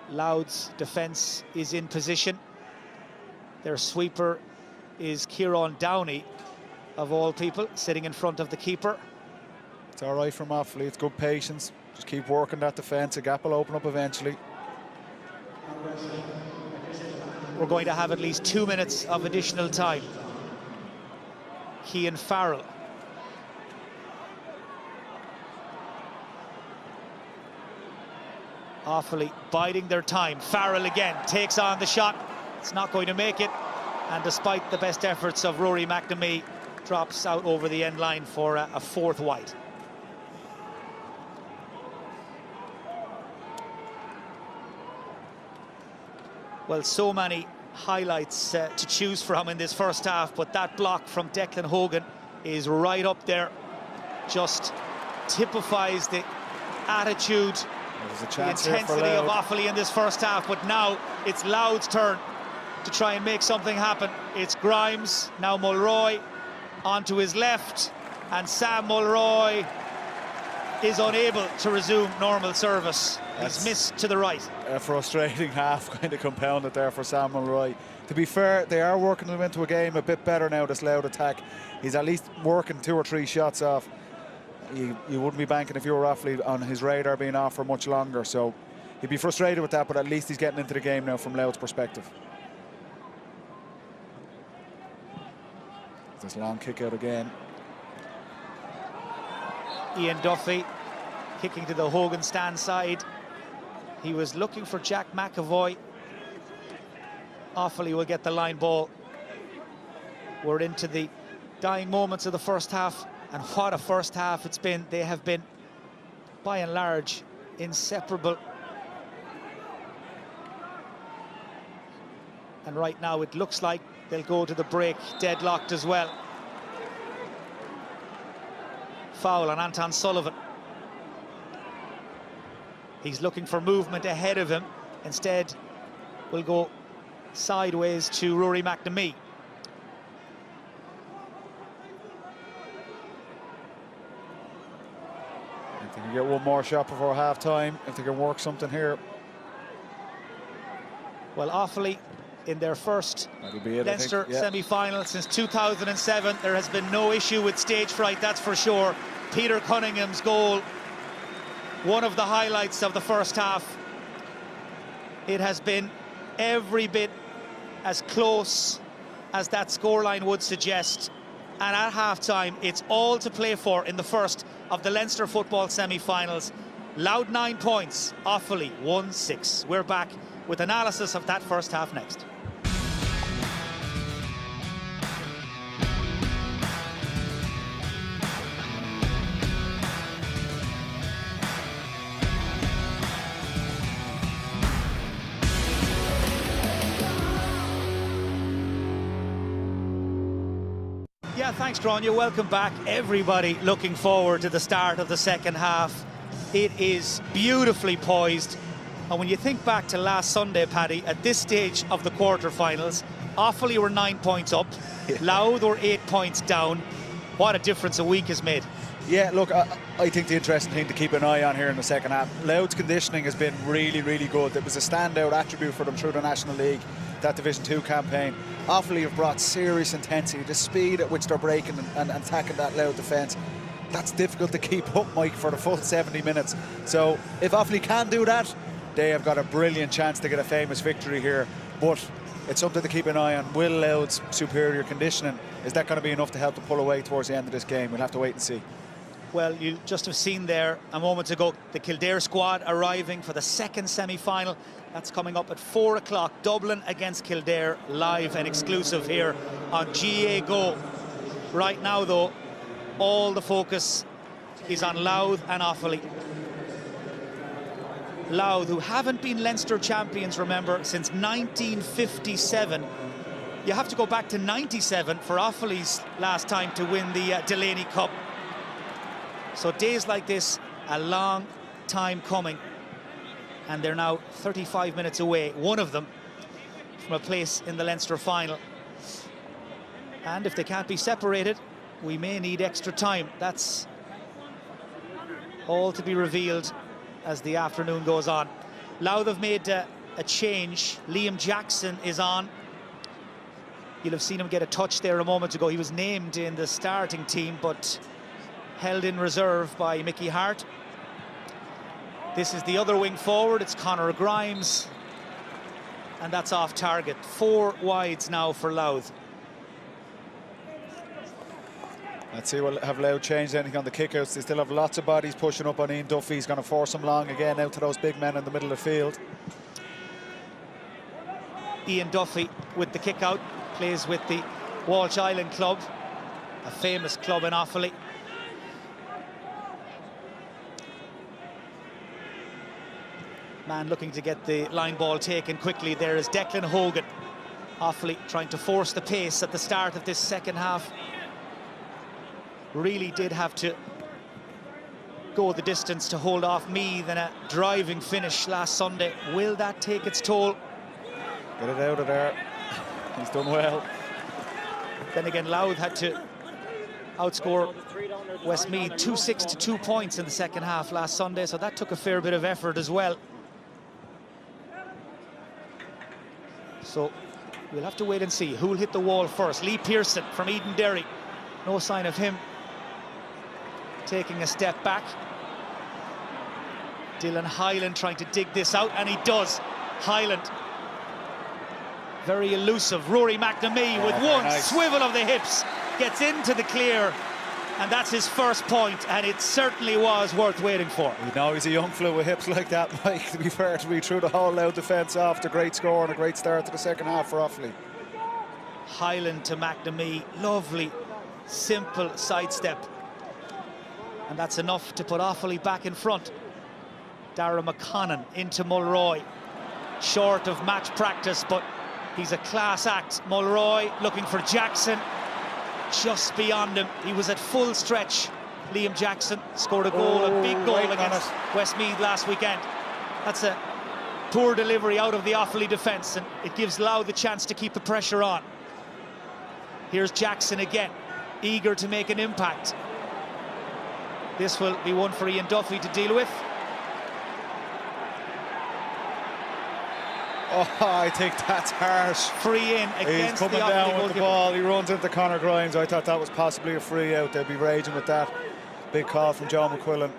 Louth's defence is in position. Their sweeper is Kieran Downey, of all people, sitting in front of the keeper. It's all right from Offaly. It's good patience. Just keep working that defence. A gap will open up eventually. We're going to have at least 2 minutes of additional time. Cian Farrell. Offaly biding their time. Farrell again takes on the shot. It's not going to make it. And despite the best efforts of Rory McNamee, drops out over the end line for a fourth white. Well, so many highlights to choose from in this first half, but that block from Declan Hogan is right up there. Just typifies the attitude, the intensity of Offaly in this first half. But now it's Louth's turn to try and make something happen. It's Grimes, now Mulroy onto his left, and Sam Mulroy is unable to resume normal service. He's missed to the right. A frustrating half kind of compounded there for Sam Mulroy. To be fair, they are working them into a game a bit better now, this Louth attack. He's at least working 2 or 3 shots off. You wouldn't be banking if you were Offaly on his radar being off for much longer, so he'd be frustrated with that, but at least he's getting into the game now from Louth's perspective. This long kick out again. Ian Duffy kicking to the Hogan stand side. He was looking for Jack McAvoy. Offaly will get the line ball. We're into the dying moments of the first half, and what a first half it's been. They have been, by and large, inseparable. And right now it looks like they'll go to the break deadlocked as well. Foul on Anton Sullivan. He's looking for movement ahead of him. Instead, will go sideways to Rory McNamee. If they can get one more shot before half-time, if they can work something here. Well, Offaly, in their first Leinster semi-final since 2007, there has been no issue with stage fright, that's for sure. Peter Cunningham's goal, one of the highlights of the first half. It has been every bit as close as that scoreline would suggest. And at half-time, it's all to play for in the first of the Leinster football semi-finals. Louth 9 points, Offaly 1-6. We're back with analysis of that first half next. Yeah, thanks, Grania. Welcome back. Everybody looking forward to the start of the second half. It is beautifully poised. And when you think back to last Sunday, Paddy, at this stage of the quarterfinals, Offaly were 9 points up, Louth were 8 points down. What a difference a week has made. Yeah, look, I think the interesting thing to keep an eye on here in the second half, Louth's conditioning has been really, really good. It was a standout attribute for them through the National League. that Division 2 campaign. Offaly have brought serious intensity, the speed at which they're breaking and attacking that Louth defence. That's difficult to keep up, Mike, for the full 70 minutes. So if Offaly can do that, they have got a brilliant chance to get a famous victory here. But it's something to keep an eye on. Will Louth's superior conditioning, is that going to be enough to help them pull away towards the end of this game? We'll have to wait and see. Well, you just have seen there a moment ago the Kildare squad arriving for the second semi-final. That's coming up at 4 o'clock. Dublin against Kildare, live and exclusive here on GA Go. Right now, though, all the focus is on Louth and Offaly. Louth, who haven't been Leinster champions, remember, since 1957. You have to go back to 97 for Offaly's last time to win the Delaney Cup. So days like this, a long time coming. And they're now 35 minutes away, one of them, from a place in the Leinster final. And if they can't be separated, we may need extra time. That's all to be revealed as the afternoon goes on. Louth have made a change. Liam Jackson is on. You'll have seen him get a touch there a moment ago. He was named in the starting team, but held in reserve by Mickey Hart. This is the other wing forward. It's Conor Grimes. And that's off target. 4 wides now for Louth. Let's see, have Louth changed anything on the kickouts? They still have lots of bodies pushing up on Ian Duffy. He's going to force him long again out to those big men in the middle of the field. Ian Duffy with the kick out, plays with the Walsh Island club, a famous club in Offaly. Man looking to get the line ball taken quickly. There is Declan Hogan. Offaly trying to force the pace at the start of this second half. Really did have to go the distance to hold off Meath in a driving finish last Sunday. Will that take its toll? Get it out of there. He's done well. Then again, Louth had to outscore Westmeath 2-6 to 2 points in the second half last Sunday, so that took a fair bit of effort as well. So we'll have to wait and see who'll hit the wall first. Lee Pearson from Edenderry. No sign of him taking a step back. Dylan Hyland trying to dig this out, and he does. Hyland, very elusive. Rory McNamee with one swivel of the hips, gets into the clear, and that's his first point, and it certainly was worth waiting for. You know, he's a young fella with hips like that, Mike, to be fair, to be through the whole Louth defence off the great score and a great start to the second half for Offaly. Hyland to McNamee, lovely, simple sidestep. And that's enough to put Offaly back in front. Dara McConnon into Mulroy. Short of match practice, but he's a class act. Mulroy looking for Jackson. Just beyond him. He was at full stretch. Liam Jackson scored a goal, a big goal against Westmeath last weekend. That's a poor delivery out of the Offaly defence, and it gives Louth the chance to keep the pressure on. Here's Jackson again, eager to make an impact. This will be one for Ian Duffy to deal with. Oh, I think that's harsh. Free in against the Offaly goalkeeper. He's coming down with the ball. He runs into Conor Grimes. I thought that was possibly a free out. They'd be raging with that. Big call from John McQuillan.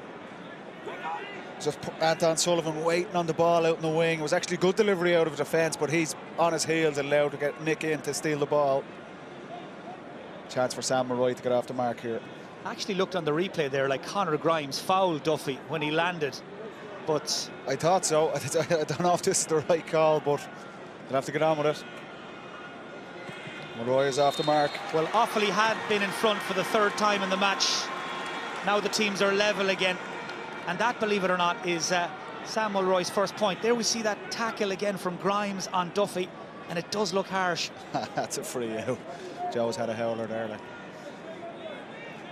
Just Anton Sullivan waiting on the ball out in the wing. It was actually good delivery out of defence, but he's on his heels and allowed to get Nick in to steal the ball. Chance for Sam Mulroy to get off the mark here. I actually looked on the replay there like Conor Grimes fouled Duffy when he landed, but I thought so. I don't know if this is the right call, but they'll have to get on with it. Mulroy is off the mark. Well, Offaly had been in front for the third time in the match. Now the teams are level again, and that, believe it or not, is Sam Mulroy's first point. There we see that tackle again from Grimes on Duffy, and it does look harsh. That's a free out. Joe's had a howler there. Like.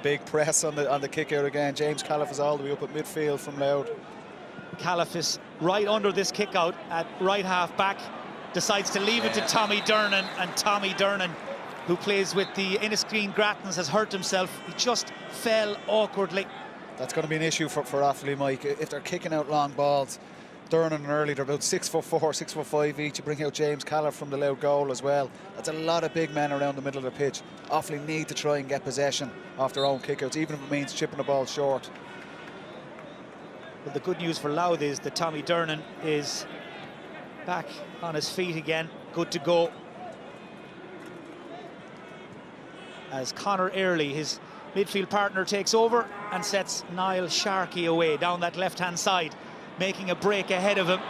Big press on the kick out again. James Califf is all the way up at midfield from Louth. Califf is right under this kick out at right half back. Decides to leave it to Tommy Dernan, and Tommy Dernan, who plays with the Inniskeen Grattans, has hurt himself. He just fell awkwardly. That's going to be an issue for Offaly, Mike. If they're kicking out long balls, Durnan early, they're about 6'4", 6'5" each. You bring out James Callaghan from the Louth goal as well. That's a lot of big men around the middle of the pitch. Offaly need to try and get possession off their own kickouts, even if it means chipping the ball short. Well, the good news for Louth is that Tommy Durnan is back on his feet again, good to go. As Conor Early, his midfield partner, takes over and sets Niall Sharkey away down that left-hand side, making a break ahead of him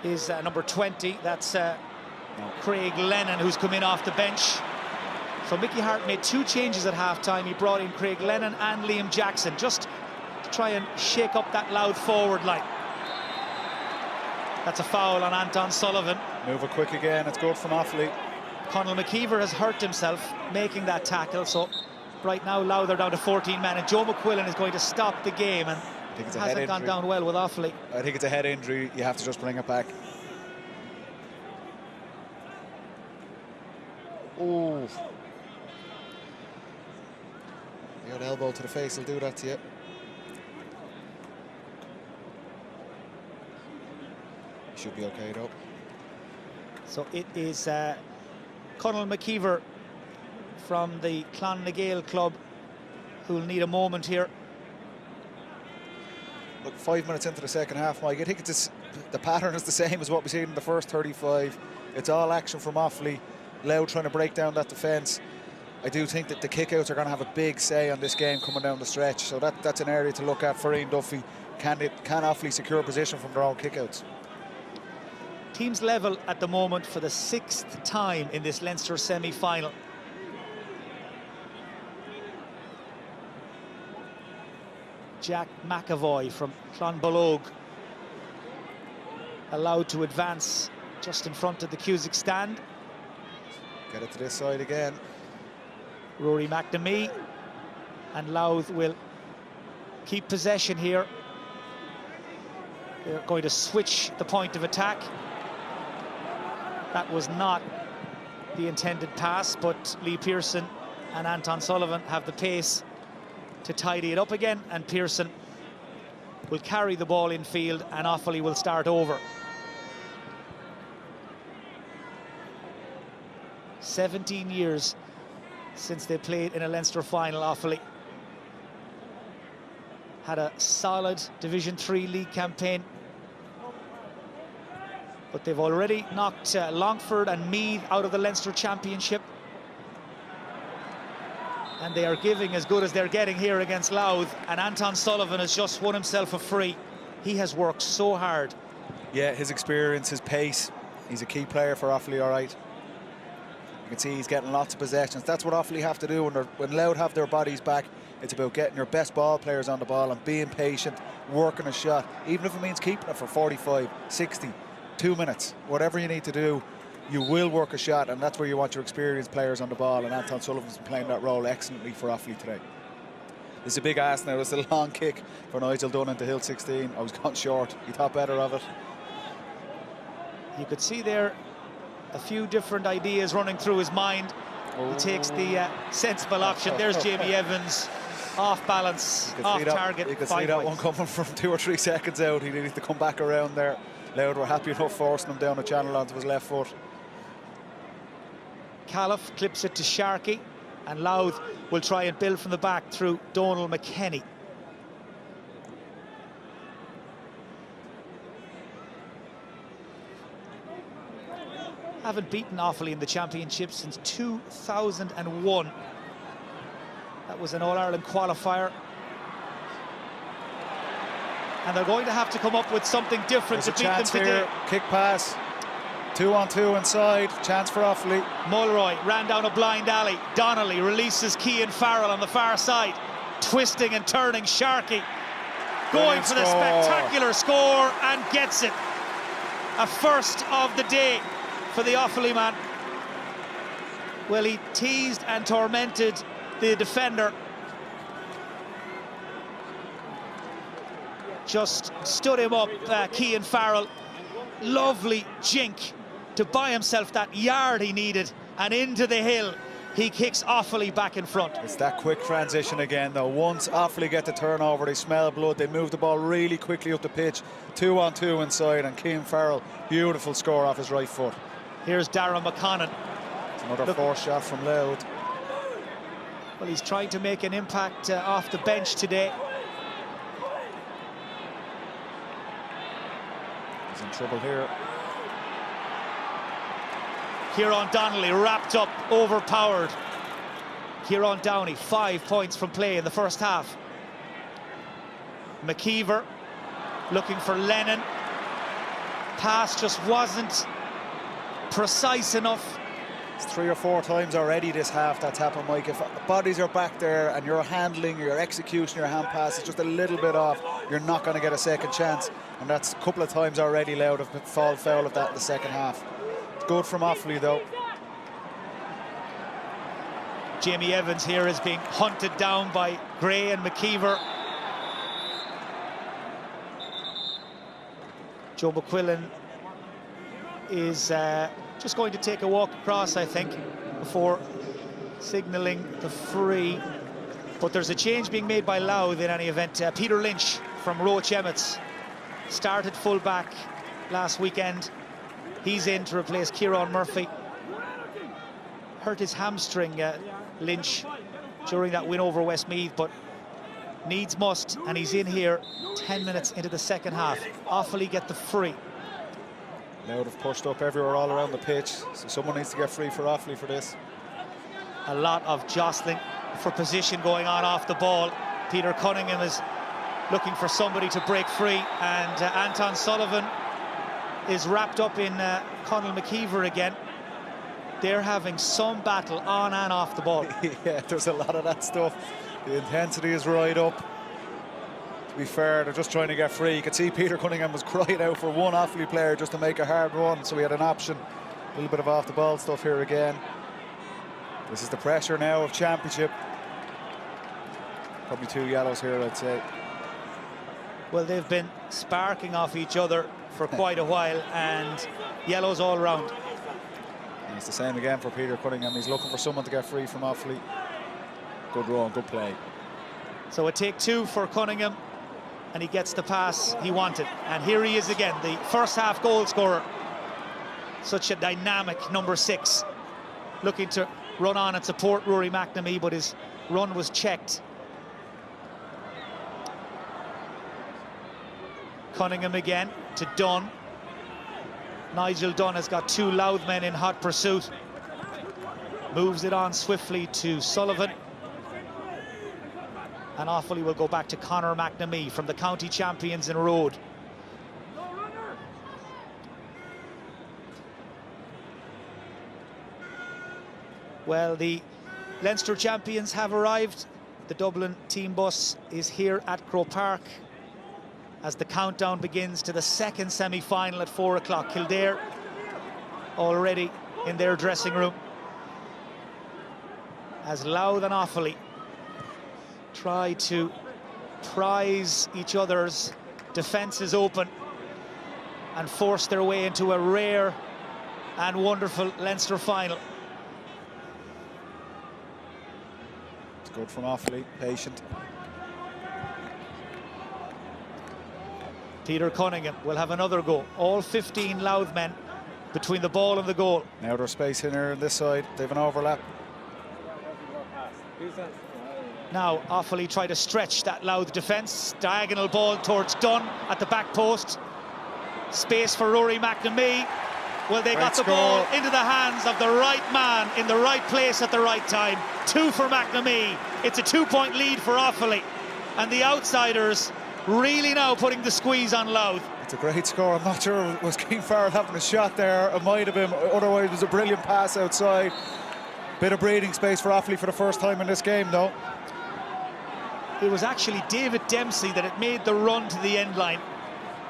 is number 20. That's Craig Lennon, who's come in off the bench. So Mickey Harte made 2 changes at half-time. He brought in Craig Lennon and Liam Jackson just to try and shake up that Louth forward line. That's a foul on Anton Sullivan. Move it quick again, it's good from Offaly. Conal McKeever has hurt himself making that tackle, so right now Louth are down to 14 men, and Joe McQuillan is going to stop the game, and it hasn't gone down well with Offaly. I think it's a head injury, you have to just bring it back. Oh. You got an elbow to the face, will do that to you. You should be okay though. So it is Conal McKeever from the Clonnagail club who'll need a moment here. Look, 5 minutes into the second half, Mike, I think the pattern is the same as what we've seen in the first 35. It's all action from Offaly. Louth trying to break down that defence. I do think that the kickouts are going to have a big say on this game coming down the stretch. So that's an area to look at for Ian Duffy. Can Offaly secure position from their own kickouts? Teams level at the moment for the 6th time in this Leinster semi-final. Jack McAvoy from Clonbalog allowed to advance just in front of the Cusack stand. Get it to this side again. Rory McNamee, and Louth will keep possession here. They're going to switch the point of attack. That was not the intended pass, but Lee Pearson and Anton Sullivan have the pace to tidy it up again, and Pearson will carry the ball in field and Offaly will start over. 17 years since they played in a Leinster final. Offaly had a solid Division 3 league campaign, but they've already knocked Longford and Meath out of the Leinster Championship, and they are giving as good as they're getting here against Louth. And Anton Sullivan has just won himself a free. He has worked so hard. Yeah, his experience, his pace, he's a key player for Offaly, all right. You can see he's getting lots of possessions. That's what Offaly have to do when Louth have their bodies back. It's about getting your best ball players on the ball and being patient, working a shot, even if it means keeping it for 45, 60, 2 minutes. Whatever you need to do, you will work a shot, and that's where you want your experienced players on the ball, and Anton Sullivan's been playing that role excellently for Offaly today. It's a big ask now. It's a long kick for Nigel Dunn into Hill 16. I was gone short. He thought better of it. You could see there a few different ideas running through his mind. He takes the sensible option. There's Jamie Evans, off balance, off target. You can see that one coming from 2 or 3 seconds out. He needed to come back around there. Louth were happy enough forcing him down the channel onto his left foot. Califf clips it to Sharkey, and Louth will try and build from the back through Donal McKenny. Haven't beaten Offaly in the championship since 2001. That was an All-Ireland qualifier. And they're going to have to come up with something different to beat them today. Here. Kick pass. 2-on-2 inside. Chance for Offaly. Mulroy ran down a blind alley. Donnelly releases Cian Farrell on the far side. Twisting and turning. Sharkey going for the spectacular score and gets it. A first of the day for the Offaly man. Well, he teased and tormented the defender. Just stood him up, Cian Farrell. Lovely jink to buy himself that yard he needed, and into the hill he kicks Offaly back in front. It's that quick transition again, though. Once Offaly get the turnover, they smell blood, they move the ball really quickly up the pitch. 2-on-2 inside, and Cian Farrell, beautiful score off his right foot. Here's Darragh McConnon. Another forced shot from Louth. Well, he's trying to make an impact off the bench today. He's in trouble here. Kieran Donnelly wrapped up, overpowered. Kieran Downey, 5 points from play in the first half. McKeever looking for Lennon. Pass just wasn't precise enough. It's 3 or 4 times already this half that's happened, Mike. If bodies are back there and your handling, your execution, your hand pass is just a little bit off, you're not going to get a second chance. And that's a couple of times already Louth have fallen foul of that in the second half. It's good from Offaly, though. Jamie Evans here is being hunted down by Gray and McKeever. Joe McQuillan is just going to take a walk across, I think, before signalling the free. But there's a change being made by Louth in any event. Peter Lynch from Roach Emmets started full-back last weekend. He's in to replace Kieran Murphy. Hurt his hamstring, Lynch, during that win over Westmeath, but needs must, and he's in here 10 minutes into the second half. Offaly get the free. Louth have pushed up everywhere all around the pitch, so someone needs to get free for Offaly for this. A lot of jostling for position going on off the ball. Peter Cunningham is looking for somebody to break free, and Anton Sullivan is wrapped up in Conal McKeever again. They're having some battle on and off the ball. Yeah, there's a lot of that stuff. The intensity is right up. To be fair, they're just trying to get free. You could see Peter Cunningham was crying out for one Offaly player just to make a hard run, so we had an option. A little bit of off-the-ball stuff here again. This is the pressure now of championship. Probably 2 yellows here, I'd say. Well, they've been sparking off each other for quite a while, and yellows all round. And it's the same again for Peter Cunningham. He's looking for someone to get free from Offaly. Good run, good play. So a take 2 for Cunningham, and he gets the pass he wanted. And here he is again, the first half goal scorer. Such a dynamic number 6, looking to run on and support Rory McNamee, but his run was checked. Cunningham again to Dunn. Nigel Dunn has got 2 Louth men in hot pursuit. Moves it on swiftly to Sullivan. And Offaly will go back to Conor McNamee from the county champions in Road. Well, the Leinster champions have arrived. The Dublin team bus is here at Croke Park as the countdown begins to the second semi-final at 4 o'clock. Kildare already in their dressing room as Louth and Offaly try to prize each other's defences open and force their way into a rare and wonderful Leinster final. It's good from Offaly, patient. Peter Cunningham will have another go. All 15 Louth men between the ball and the goal. Now there's space in here on this side. They have an overlap. Now Offaly try to stretch that Louth defence. Diagonal ball towards Dunn at the back post. Space for Rory McNamee. Well, they got the ball into the hands of the right man in the right place at the right time. 2 for McNamee. It's a 2-point lead for Offaly. And the outsiders really now putting the squeeze on Louth. It's a great score. I'm not sure was Cian Farrell having a shot there. It might have been. Otherwise, it was a brilliant pass outside. Bit of breathing space for Offaly for the first time in this game, though. It was actually David Dempsey that had made the run to the end line.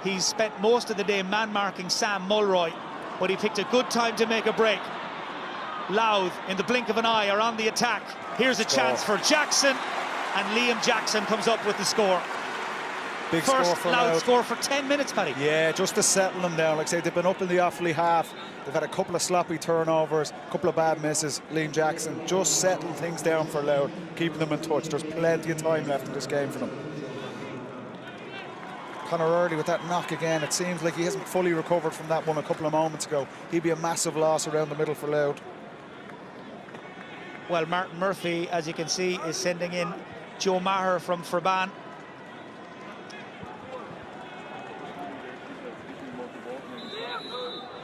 He's spent most of the day man-marking Sam Mulroy, but he picked a good time to make a break. Louth, in the blink of an eye, are on the attack. Here's a chance for Jackson, and Liam Jackson comes up with the score. Big first score for Louth Louth. score for 10 minutes, Paddy. Yeah, just to settle them down. Like I say, they've been up in the Offaly half. They've had a couple of sloppy turnovers, a couple of bad misses. Liam Jackson just settled things down for Louth, keeping them in touch. There's plenty of time left in this game for them. Conor Early with that knock again. It seems like he hasn't fully recovered from that one a couple of moments ago. He'd be a massive loss around the middle for Louth. Well, Martin Murphy, as you can see, is sending in Joe Maher from Ferban.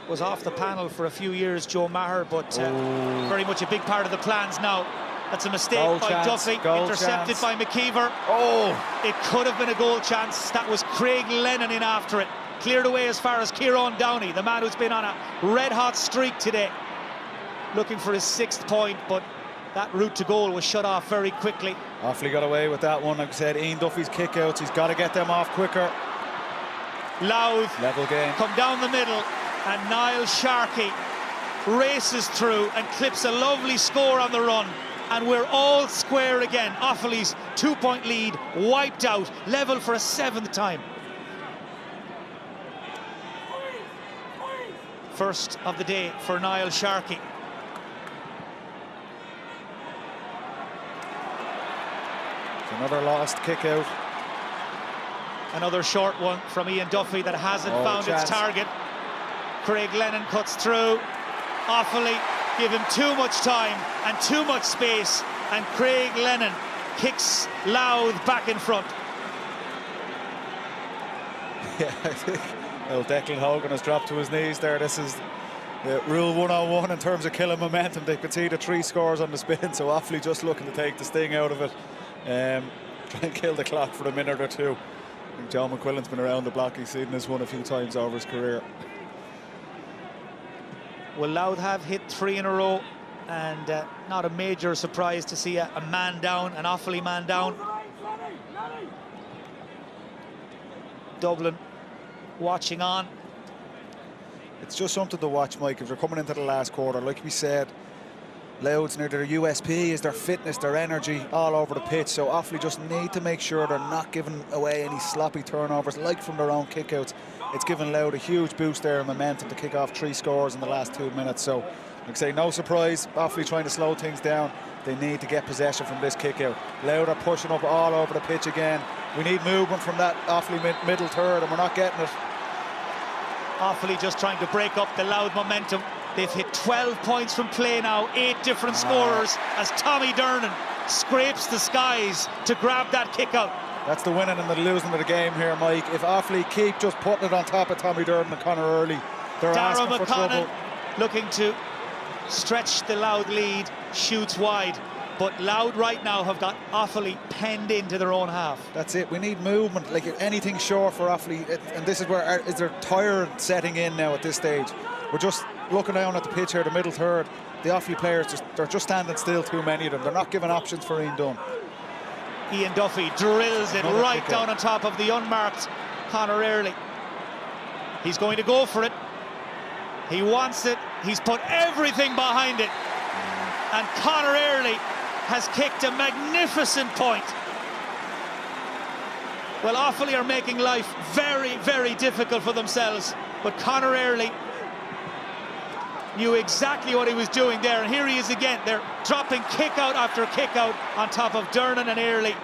Was off the panel for a few years, Joe Maher, but very much a big part of the plans now. That's a mistake by Duffy, intercepted by McKeever. Oh, it could have been a goal chance. That was Craig Lennon in after it. Cleared away as far as Kieran Downey, the man who's been on a red-hot streak today. Looking for his 6th point, but that route to goal was shut off very quickly. Offaly got away with that one. Like I said, Ian Duffy's kickouts, he's got to get them off quicker. Louth level game. Come down the middle, and Niall Sharkey races through and clips a lovely score on the run. And we're all square again. Offaly's 2-point lead wiped out, level for a 7th time. First of the day for Niall Sharkey. Another lost kick out. Another short one from Ian Duffy that hasn't found its target. Craig Lennon cuts through. Offaly give him too much time and too much space, and Craig Lennon kicks Louth back in front. Yeah, I think Declan Hogan has dropped to his knees there. This is the rule 101 in terms of killing momentum. They could see the 3 scores on the spin, so Offaly just looking to take the sting out of it. Try and kill the clock for a minute or two. I think John McQuillan's been around the block. He's seen this one a few times over his career. Well, Louth have hit 3 in a row, and not a major surprise to see a man down, an Offaly man down. Dublin watching on. It's just something to watch, Mike, if you're coming into the last quarter. Like we said, Louth's near their USP is their fitness, their energy all over the pitch. So Offaly just need to make sure they're not giving away any sloppy turnovers, like from their own kickouts. It's given Louth a huge boost there in momentum to kick off 3 scores in the last 2 minutes. So, like I say, no surprise, Offaly trying to slow things down. They need to get possession from this kick out. Louth are pushing up all over the pitch again. We need movement from that Offaly middle third, and we're not getting it. Offaly just trying to break up the Louth momentum. They've hit 12 points from play now, 8 different scorers, as Tommy Dernan scrapes the skies to grab that kick out. That's the winning and the losing of the game here, Mike. If Offaly keep just putting it on top of Tommy Dernan and Conor Early, they're asking for trouble. Looking to stretch the Louth lead, shoots wide. But Louth right now have got Offaly penned into their own half. That's it. We need movement. Like anything short for Offaly, and this is where is their tired setting in now at this stage. We're just looking down at the pitch here, the middle third. The Offaly players they're just standing still. Too many of them. They're not giving options for Ian Dunn. Ian Duffy drills it right down on top of the unmarked Conor Early. He's going to go for it. He wants it. He's put everything behind it. And Conor Early has kicked a magnificent point. Well, Offaly are making life very, very difficult for themselves. But Conor Early knew exactly what he was doing there, and here he is again. They're dropping kick out after kick out on top of Dernan and Early,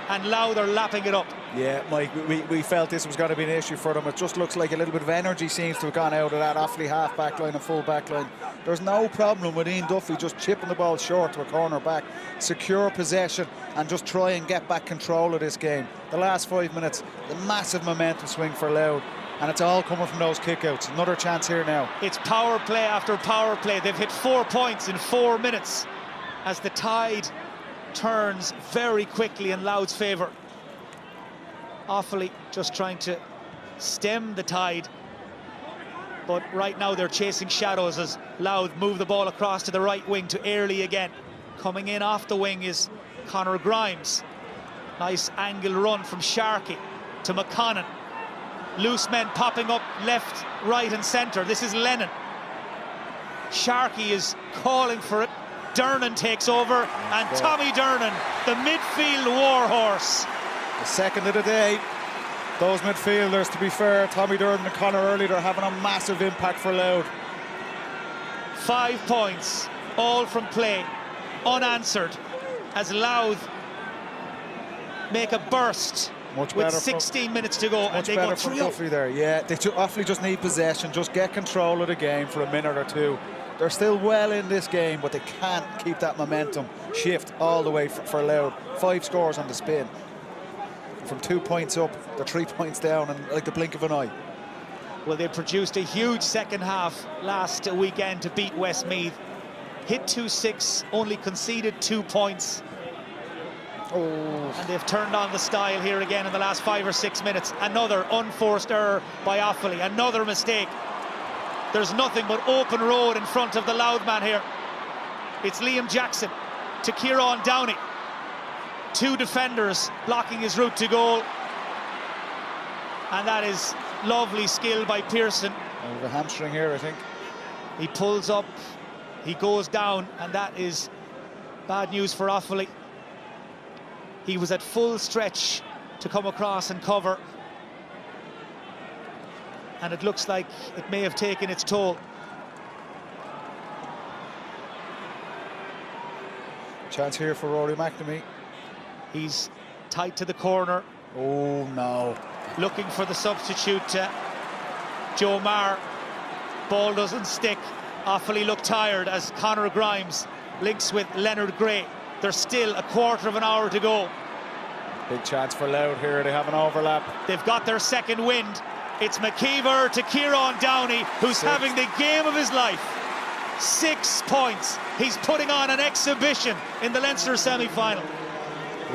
and Louth are lapping it up. Yeah, Mike, we felt this was going to be an issue for them. It just looks like a little bit of energy seems to have gone out of that Offaly half back line and full back line. There's no problem with Ian Duffy just chipping the ball short to a corner back, secure possession, and just try and get back control of this game. The last 5 minutes, the massive momentum swing for Louth, and it's all coming from those kickouts. Another chance here now. It's power play after power play. They've hit 4 points in 4 minutes as the tide turns very quickly in Louth's favour. Offaly just trying to stem the tide, but right now they're chasing shadows as Louth move the ball across to the right wing to Early again. Coming in off the wing is Conor Grimes. Nice angle run from Sharkey to McConnon. Loose men popping up left, right and centre. This is Lennon. Sharkey is calling for it. Dernan takes over, and Tommy Dernan, the midfield warhorse. The second of the day. Those midfielders, to be fair, Tommy Durden and Conor Early, they're having a massive impact for Louth. 5 points, all from play, unanswered, as Louth make a burst with 16 minutes to go, and they go 3-0 there. Yeah, Offaly just need possession, just get control of the game for a minute or two. They're still well in this game, but they can't keep that momentum shift all the way for Louth. 5 scores on the spin. From 2 points up, they're 3 points down, and like the blink of an eye. Well, they produced a huge second half last weekend to beat Westmeath. Hit 2-6, only conceded 2 points. Oh. And they've turned on the style here again in the last 5 or 6 minutes. Another unforced error by Offaly, another mistake. There's nothing but open road in front of the Louth man here. It's Liam Jackson to Kieran Downey. 2 defenders blocking his route to goal. And that is lovely skill by Pearson. Oh, the hamstring here, I think. He pulls up, he goes down, and that is bad news for Offaly. He was at full stretch to come across and cover, and it looks like it may have taken its toll. Chance here for Rory McNamee. He's tight to the corner. Oh no. Looking for the substitute, Joe Maher. Ball doesn't stick. Offaly look tired as Conor Grimes links with Leonard Gray. There's still a quarter of an hour to go. Big chance for Louth here. They have an overlap. They've got their second wind. It's McKeever to Kieran Downey, who's having the game of his life. 6 points. He's putting on an exhibition in the Leinster semi-final.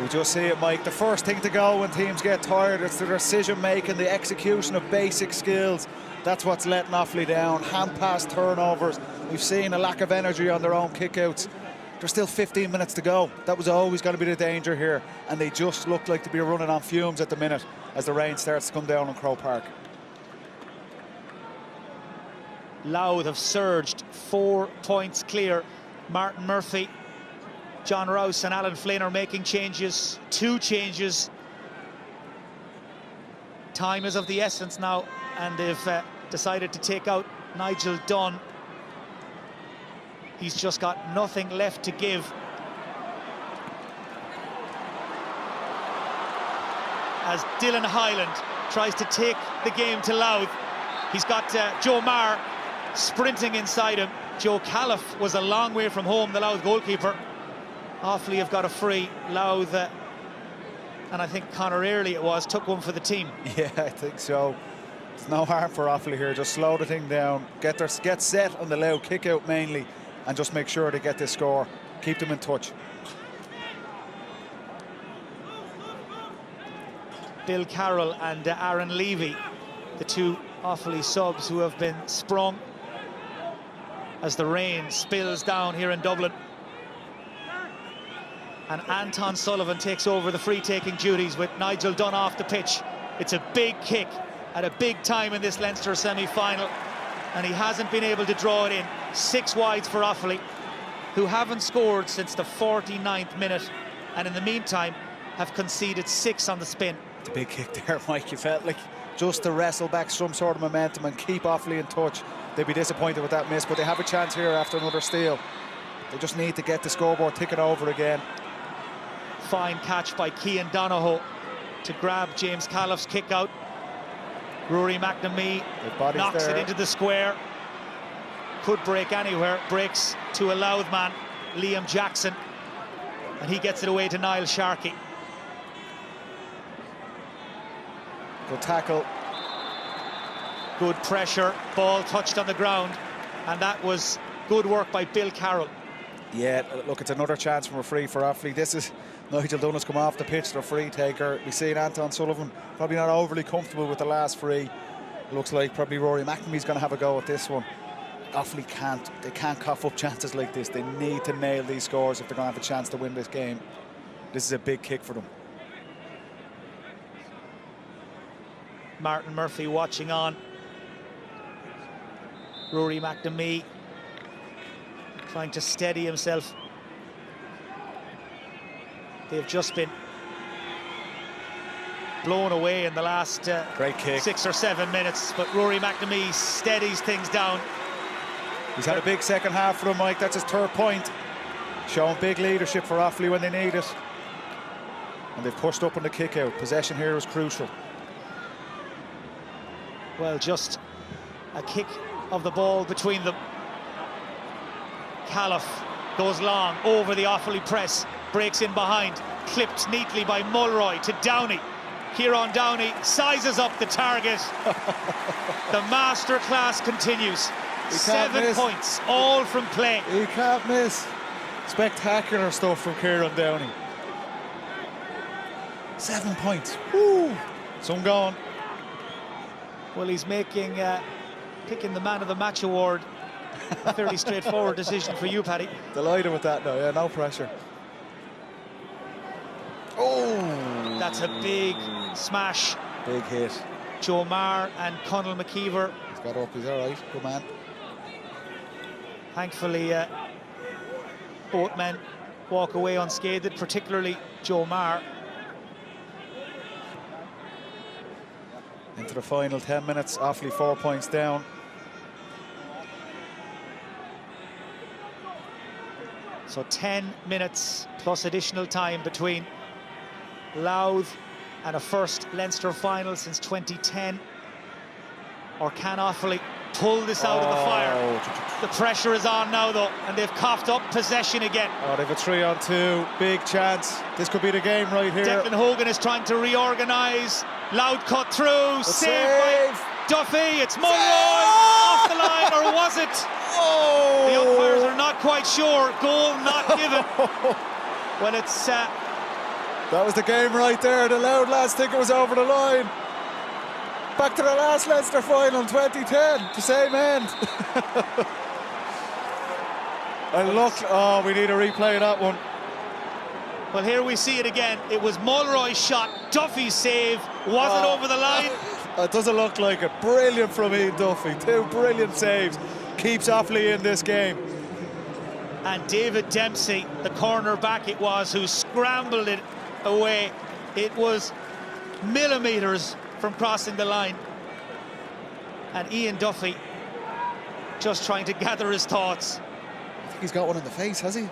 We just see it, Mike. The first thing to go when teams get tired, it's the decision-making, the execution of basic skills. That's what's letting Offaly down. Hand-pass turnovers. We've seen a lack of energy on their own kickouts. There's still 15 minutes to go. That was always going to be the danger here, and they just look like to be running on fumes at the minute as the rain starts to come down on Croke Park. Louth have surged 4 points clear. Martin Murphy, John Rouse and Alan Flynn are making changes. 2 changes. Time is of the essence now, and they've decided to take out Nigel Dunn. He's just got nothing left to give. As Dylan Hyland tries to take the game to Louth. He's got Joe Maher sprinting inside him. Joe Califf was a long way from home, the Louth goalkeeper. Offaly have got a free. Louth, and I think Conor Early it was, took one for the team. Yeah, I think so. It's no harm for Offaly here. Just slow the thing down. Get set on the Louth kick out mainly, and just make sure they get this score. Keep them in touch. Bill Carroll and Aaron Levy, the 2 Offaly subs who have been sprung as the rain spills down here in Dublin. And Anton Sullivan takes over the free-taking duties with Nigel Dunn off the pitch. It's a big kick at a big time in this Leinster semi-final, and he hasn't been able to draw it in. 6 wides for Offaly, who haven't scored since the 49th minute, and in the meantime have conceded 6 on the spin. It's a big kick there, Mike. You felt like just to wrestle back some sort of momentum and keep Offaly in touch. They'd be disappointed with that miss, but they have a chance here after another steal. They just need to get the scoreboard ticking over again. Fine catch by Cian Donohoe to grab James Califf's kick out. Rory McNamee knocks it into the square. Could break anywhere. Breaks to a Louth man, Liam Jackson, and he gets it away to Niall Sharkey. Good tackle. Good pressure. Ball touched on the ground, and that was good work by Bill Carroll. Yeah, look, it's another chance from a free for Offaly. This is Nigel Dunn has come off the pitch, their free taker. We see Anton Sullivan probably not overly comfortable with the last free. Looks like probably Rory McNamee's going to have a go at this one. Offaly can't cough up chances like this. They need to nail these scores if they're going to have a chance to win this game. This is a big kick for them. Martin Murphy watching on. Rory McNamee trying to steady himself. They've just been blown away in the last great kick. 6 or 7 minutes, but Rory McNamee steadies things down. He's had a big second half for him, Mike. That's his 3rd point. Showing big leadership for Offaly when they need it. And they've pushed up on the kick out. Possession here is crucial. Well, just a kick of the ball between them. Califf goes long over the Offaly press, breaks in behind, clipped neatly by Mulroy to Downey. Kieran Downey sizes up the target. The masterclass continues. 7 points, all from play. He can't miss. Spectacular stuff from Kieran Downey. 7 points. Woo! Some gone. Well, he's making picking the man of the match award a fairly straightforward decision for you, Paddy. Delighted with that now, yeah, no pressure. Oh! That's a big smash. Big hit. Joe Marr and Conal McKeever. He's got up, he's all right, good man. Thankfully, both men walk away unscathed, particularly Joe Marr. Into the final 10 minutes, Offaly 4 points down. So 10 minutes plus additional time between Louth and a first Leinster final since 2010. Or can Offaly pull this out of the fire? The pressure is on now though, and they've coughed up possession again. Oh, they've a 3-on-2, big chance. This could be the game right here. Declan Hogan is trying to reorganise. Louth cut through, saved by Duffy. It's Mulroy off the line, or was it? Oh! The umpires are not quite sure. Goal not given. Well, it's that was the game right there. The Louth lads think it was over the line. Back to the last Leinster final in 2010, the same end. And look, oh, we need a replay of that one. Well, here we see it again. It was Mulroy's shot, Duffy's save. Was it over the line? It doesn't look like it. Brilliant from Ian Duffy. 2 brilliant saves. Keeps Offaly in this game. And David Dempsey, the corner back it was, who scrambled it away. It was millimetres from crossing the line. And Ian Duffy just trying to gather his thoughts. I think he's got one in the face, has he?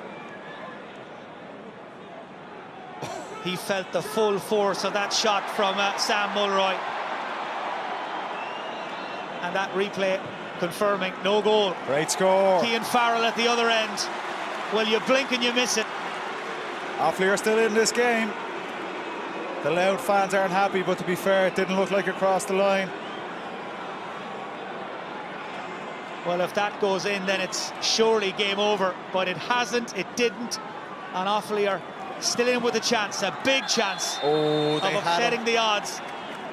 He felt the full force of that shot from Sam Mulroy. And that replay confirming no goal. Great score. Cian Farrell at the other end. Well, you blink and you miss it. Offaly are still in this game. The Louth fans aren't happy, but to be fair, it didn't look like it crossed the line. Well, if that goes in, then it's surely game over. But it hasn't, it didn't. And Offaly are still in with a chance, a big chance of upsetting the odds.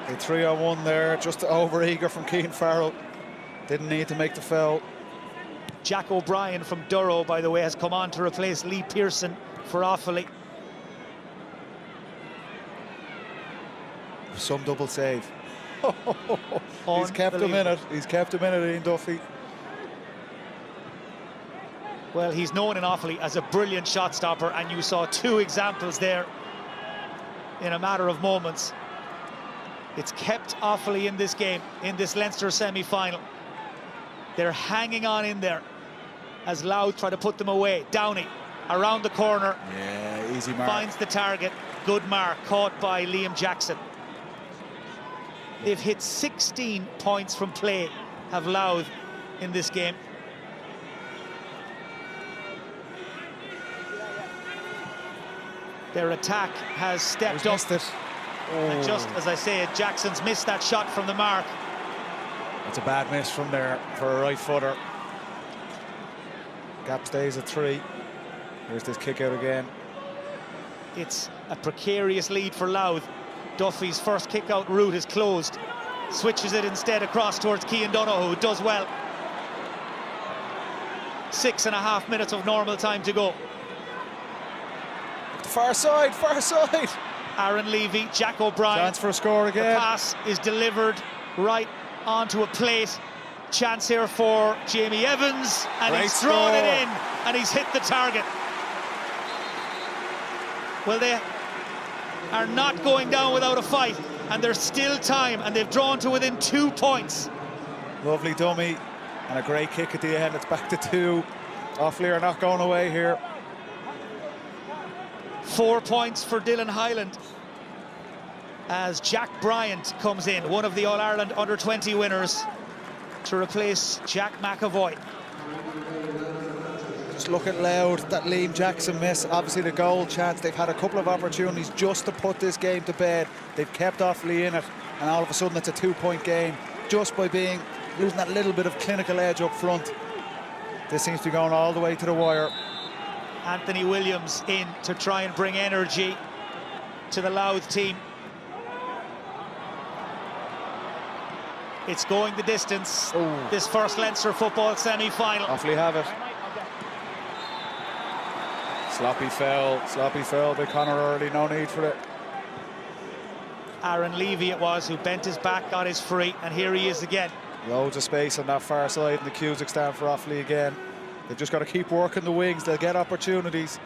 A 3-on-1 there, just over eager from Cian Farrell. Didn't need to make the foul. Jack O'Brien from Durrow, by the way, has come on to replace Lee Pearson for Offaly. Some double save. He's kept him in it. He's kept him in it, Ian Duffy. Well, he's known in Offaly as a brilliant shot stopper, and you saw 2 examples there in a matter of moments. It's kept Offaly in this game, in this Leinster semi-final. They're hanging on in there as Louth try to put them away. Downey around the corner. Yeah, easy mark. Finds the target. Good mark, caught by Liam Jackson. They've hit 16 points from play, have Louth in this game. Their attack has stepped up. Missed it. And just as I say it, Jackson's missed that shot from the mark. That's a bad miss from there for a right footer. Gap stays at 3. Here's this kick out again. It's a precarious lead for Louth. Duffy's first kick out route is closed. Switches it instead across towards Cian Donoghue, who does well. 6.5 minutes of normal time to go. Far side, far side. Aaron Levy, Jack O'Brien. Chance for a score again. The pass is delivered right onto a plate. Chance here for Jamie Evans, and Great he's thrown score. it in, and he's hit the target. Well, they are not going down without a fight. and there's still time, and they've drawn to within 2 points. Lovely dummy and a great kick at the end. It's back to 2. Offaly are not going away here. 4 points for Dylan Hyland as Jack Bryant comes in, one of the All-Ireland under-20 winners, to replace Jack McAvoy. Just look at Louth, that Liam Jackson miss, obviously the goal chance. They've had a couple of opportunities just to put this game to bed. They've kept Offaly in it, and all of a sudden it's a 2-point game just by losing that little bit of clinical edge up front. This seems to be going all the way to the wire. Anthony Williams in to try and bring energy to the Louth team. It's going the distance, this first Leinster football semi-final. Offaly have it. Sloppy foul by Conor early, no need for it. Aaron Levy it was who bent his back, got his free, and here he is again. Loads of space on that far side in the Cusack stand for Offaly again. They've just got to keep working the wings, they'll get opportunities.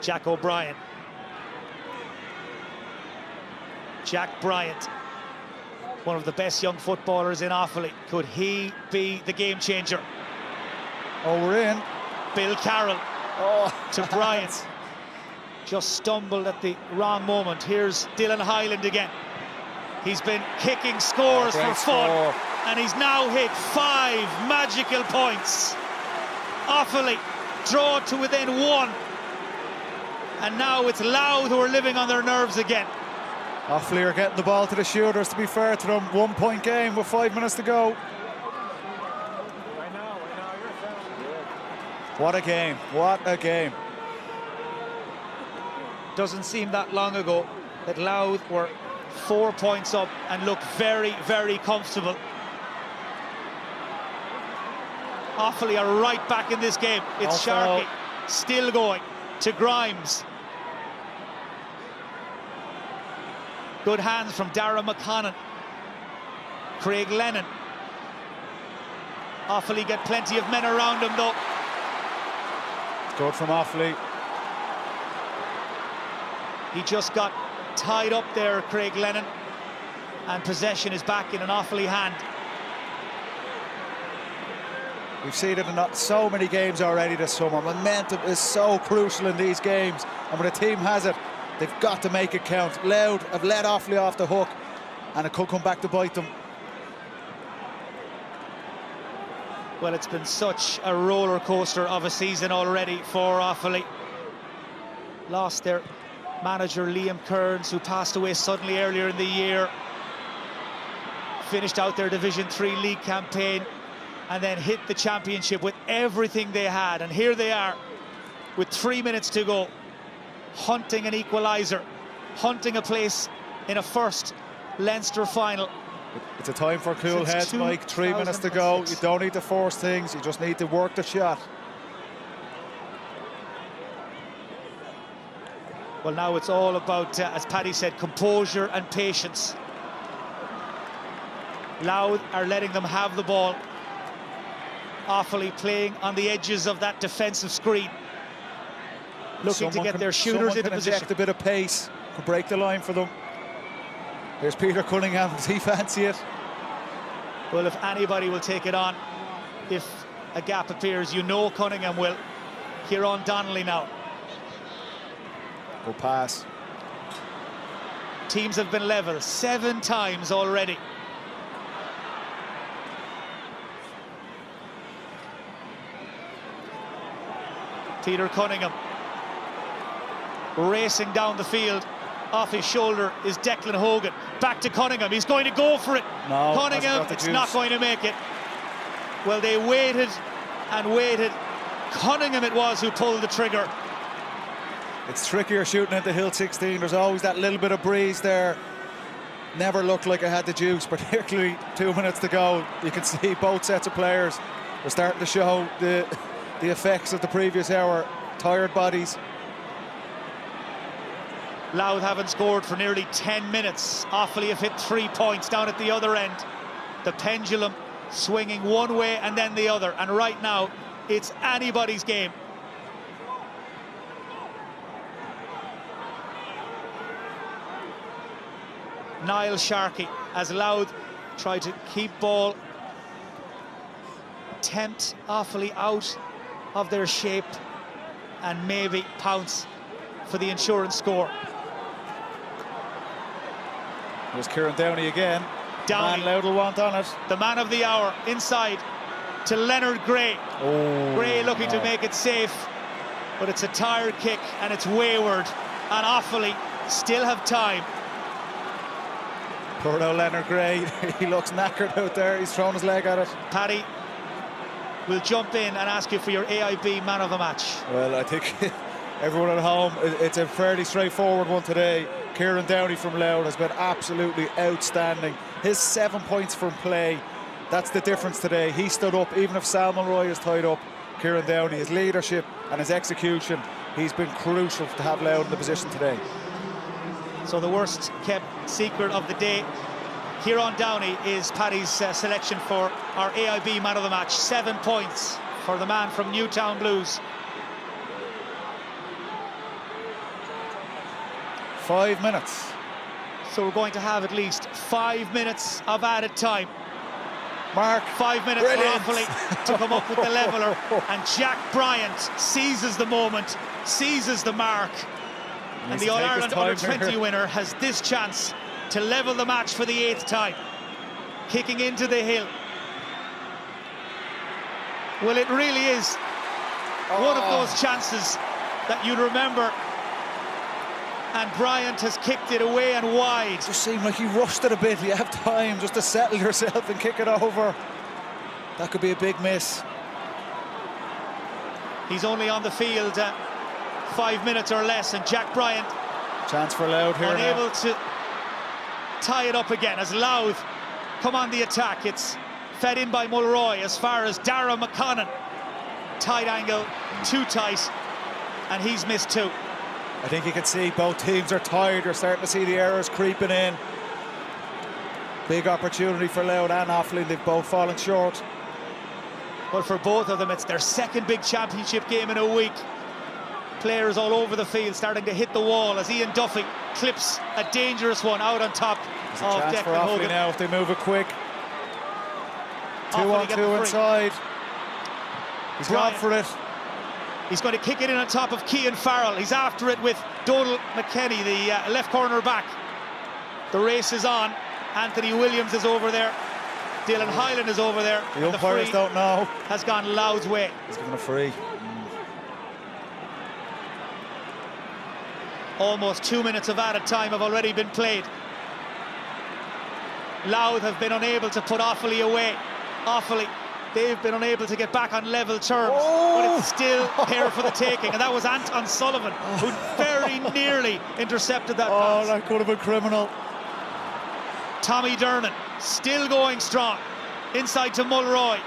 Jack O'Brien. Jack Bryant, one of the best young footballers in Offaly. Could he be the game changer? Oh, we're in. Bill Carroll to Bryant. Just stumbled at the wrong moment. Here's Dylan Hyland again. He's been kicking scores for fun, and he's now hit 5 magical points. Offaly draw to within 1, and now it's Louth who are living on their nerves again. Offaly are getting the ball to the shooters, to be fair to them. 1-point game with 5 minutes to go. What a game, what a game. Doesn't seem that long ago that Louth were 4 points up and looked very, very comfortable. Offaly are right back in this game. It's Sharkey still going to Grimes. Good hands from Dara McConnon. Craig Lennon. Offaly get plenty of men around him though. Good from Offaly. He just got tied up there, Craig Lennon, and possession is back in an Offaly hand. We've seen it in so many games already this summer. Momentum is so crucial in these games, and when a team has it, they've got to make it count. Louth have let Offaly off the hook, and it could come back to bite them. Well, it's been such a roller coaster of a season already for Offaly. Lost their manager Liam Kearns, who passed away suddenly earlier in the year. Finished out their Division 3 league campaign and then hit the championship with everything they had. And here they are with 3 minutes to go, hunting an equaliser, hunting a place in a first Leinster final. It's a time for cool heads, Mike. 3 minutes to go. You don't need to force things, you just need to work the shot. Well, now it's all about, as Paddy said, composure and patience. Louth are letting them have the ball. Offaly playing on the edges of that defensive screen, looking to get their shooters into position. A bit of pace could break the line for them. There's Peter Cunningham. Does he fancy it? Well, if anybody will take it on, if a gap appears, you know Cunningham will. Kieran Donnelly now. Good pass. Teams have been level 7 times already. Peter Cunningham racing down the field. Off his shoulder is Declan Hogan. Back to Cunningham. He's going to go for it. No, Cunningham, it's not going to make it. Well, they waited and waited. Cunningham it was who pulled the trigger. It's trickier shooting at the Hill 16. There's always that little bit of breeze there. Never looked like it had the juice, particularly 2 minutes to go. You can see both sets of players are starting to show the effects of the previous hour. Tired bodies. Louth haven't scored for nearly 10 minutes. Offaly have hit 3 points down at the other end. The pendulum swinging one way and then the other. And right now, it's anybody's game. Niall Sharkey, as Louth try to keep ball, tempt Offaly out of their shape and maybe pounce for the insurance score. There's Kieran Downey again. Downey, Man Louth will want on it. the man of the hour, inside to Leonard Gray. Oh, Gray looking to make it safe, but it's a tired kick and it's wayward, and Offaly still have time. Poor old Leonard Gray. He looks knackered out there. He's thrown his leg at it. Paddy will jump in and ask you for your AIB man of the match. Well, I think everyone at home, it's a fairly straightforward one today. Kieran Downey from Louth has been absolutely outstanding. His 7 points from play, that's the difference today. He stood up, even if Sal Mulroy is tied up. Kieran Downey, his leadership and his execution, he's been crucial to have Louth in the position today. So the worst kept secret of the day, Kieran Downey, is Paddy's selection for our AIB man of the match. 7 points for the man from Newtown Blues. 5 minutes. So we're going to have at least 5 minutes of added time. Mark, 5 minutes brilliant. for Offaly to come up with the leveller, and Jack Bryant seizes the moment, seizes the mark, and the All-Ireland Under-20 winner has this chance to level the match for the 8th time. Kicking into the hill. Well, it really is one of those chances that you'd remember, and Bryant has kicked it away and wide. It just seemed like he rushed it a bit. You have time just to settle yourself and kick it over. That could be a big miss. He's only on the field 5 minutes or less, and Jack Bryant Chance for Louth here unable now. to tie it up again as Louth come on the attack. It's fed in by Mulroy as far as Dara McConnon. Tight angle, too tight, and he's missed two. I think you can see both teams are tired. You're starting to see the errors creeping in. Big opportunity for Louth and Offaly. They've both fallen short. Well, for both of them, it's their second big championship game in a week. Players all over the field starting to hit the wall as Ian Duffy clips a dangerous one out on top There's of a chance for Declan Offaly Hogan. now if they move it quick. Offaly 2 on get 2 the free. inside. He's gone for it. He's going to kick it in on top of Cian Farrell. He's after it with Donal McKenny, the left corner back. The race is on. Anthony Williams is over there. Dylan Hyland is over there. The umpires free don't know. has gone Louth's way. He's given a free. Almost 2 minutes of added time have already been played. Louth have been unable to put Offaly away. Offaly, they've been unable to get back on level terms, but it's still here for the taking. And that was Anton Sullivan who very nearly intercepted that pass. That could have been criminal. Tommy Dernan still going strong. Inside to Mulroy.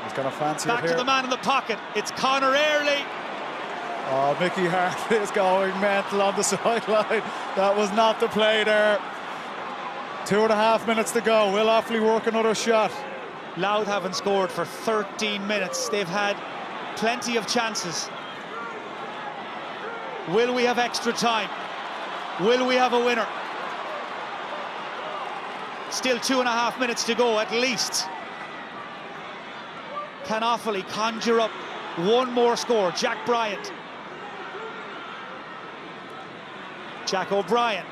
He's got a fancy Back it here. to the man in the pocket. It's Conor Early. Oh, Mickey Hart is going mental on the sideline. That was not the play there. 2.5 minutes to go. Will Offaly work another shot? Louth haven't scored for 13 minutes. They've had plenty of chances. Will we have extra time? Will we have a winner? Still 2.5 minutes to go at least. Can Offaly conjure up one more score? Jack Bryant. Jack O'Brien.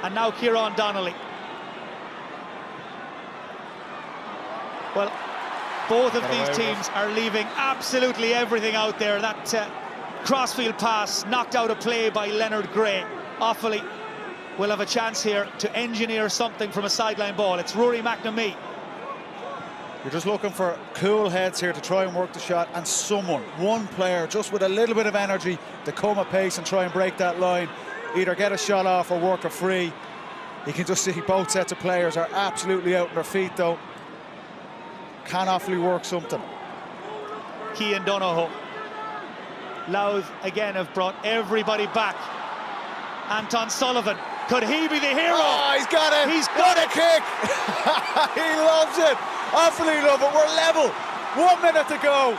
And now Kieran Donnelly. Well, both of these teams are leaving absolutely everything out there. That crossfield pass knocked out a play by Leonard Gray. Offaly will have a chance here to engineer something from a sideline ball. It's Rory McNamee. You're just looking for cool heads here to try and work the shot, and someone, one player, just with a little bit of energy to come at pace and try and break that line. Either get a shot off or work a free. You can just see both sets of players are absolutely out on their feet though. Can Offaly work something? Cian Donohoe. Louth again have brought everybody back. Anton Sullivan. Could he be the hero? Oh, he's got it! He's got a kick! He loves it! Offaly love it, we're level! 1 minute to go!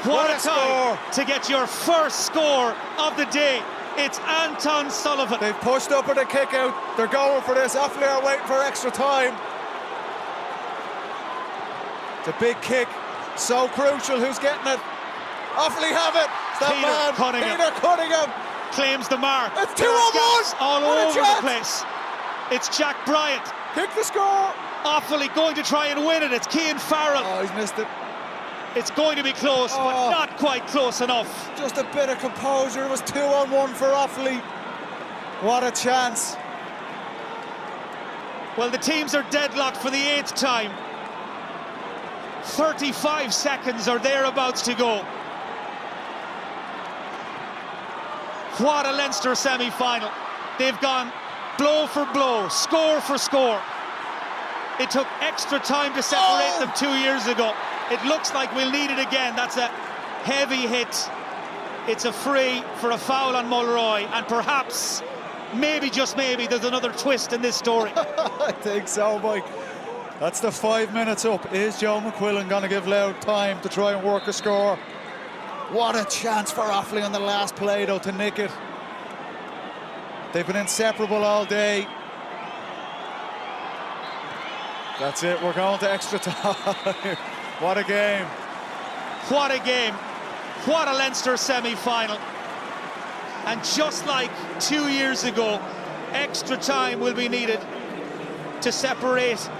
What a time to get your first score of the day. It's Anton Sullivan. They've pushed up with a kick out. They're going for this. Offaly are waiting for extra time. It's a big kick. So crucial. Who's getting it? Offaly have it. It's that Peter Cunningham claims the mark. It's 2-on-1 all over the place. It's Jack Bryant. Kick the score. Offaly going to try and win it. It's Cian Farrell. Oh, he's missed it. It's going to be close, but not quite close enough. Just a bit of composure. It was 2-on-1 for Offaly. What a chance. Well, the teams are deadlocked for the 8th time. 35 seconds or thereabouts to go. What a Leinster semi-final. They've gone blow for blow, score for score. It took extra time to separate them 2 years ago. It looks like we'll need it again. That's a heavy hit. It's a free for a foul on Mulroy, and perhaps, maybe, just maybe, there's another twist in this story. I think so, Mike. That's the 5 minutes up. Is Joe McQuillan going to give Louth time to try and work a score? What a chance for Offaly on the last play, though, to nick it. They've been inseparable all day. That's it, we're going to extra time. What a game. What a game. What a Leinster semi-final. And just like 2 years ago, extra time will be needed to separate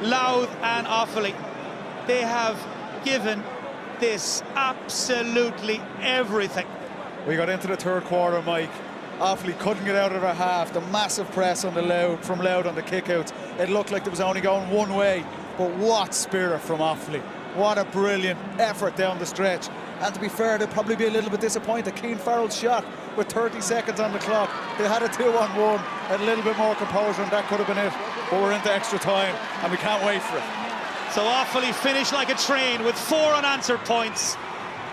Louth and Offaly. They have given this absolutely everything. We got into the third quarter, Mike. Offaly couldn't get out of their half. The massive press on from Louth on the kickouts. It looked like it was only going one way. But what spirit from Offaly. What a brilliant effort down the stretch. And to be fair, they'll probably be a little bit disappointed. Cian Farrell's shot with 30 seconds on the clock. They had a 2-on-1, a little bit more composure, and that could have been it. But we're into extra time, and we can't wait for it. So Offaly finish like a train with 4 unanswered points,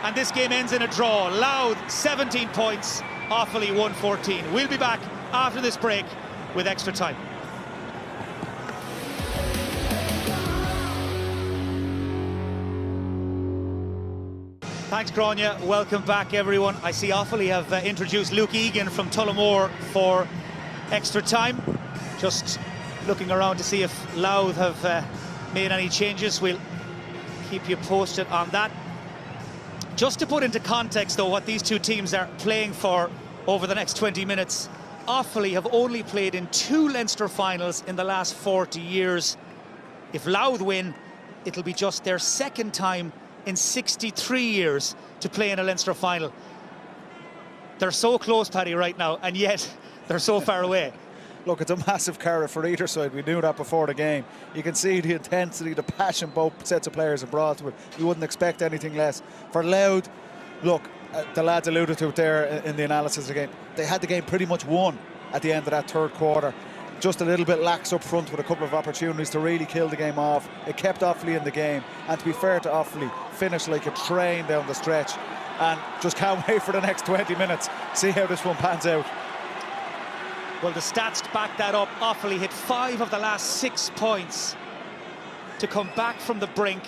and this game ends in a draw. Louth 17 points, Offaly 114. We'll be back after this break with extra time. Thanks, Grania. Welcome back, everyone. I see Offaly have introduced Luke Egan from Tullamore for extra time. Just looking around to see if Louth have made any changes. We'll keep you posted on that. Just to put into context, though, what these two teams are playing for over the next 20 minutes, Offaly have only played in 2 Leinster finals in the last 40 years. If Louth win, it'll be just their 2nd time in 63 years to play in a Leinster final. They're so close, Paddy, right now, and yet they're so far away. Look, it's a massive carrot for either side. We knew that before the game. You can see the intensity, the passion both sets of players have brought to it. You wouldn't expect anything less. For Louth, look, the lads alluded to it there in the analysis again. They had the game pretty much won at the end of that third quarter. Just a little bit lax up front with a couple of opportunities to really kill the game off. It kept Offaly in the game, and to be fair to Offaly, finished like a train down the stretch, and just can't wait for the next 20 minutes. See how this one pans out. Well, the stats back that up. Offaly hit 5 of the last 6 points to come back from the brink,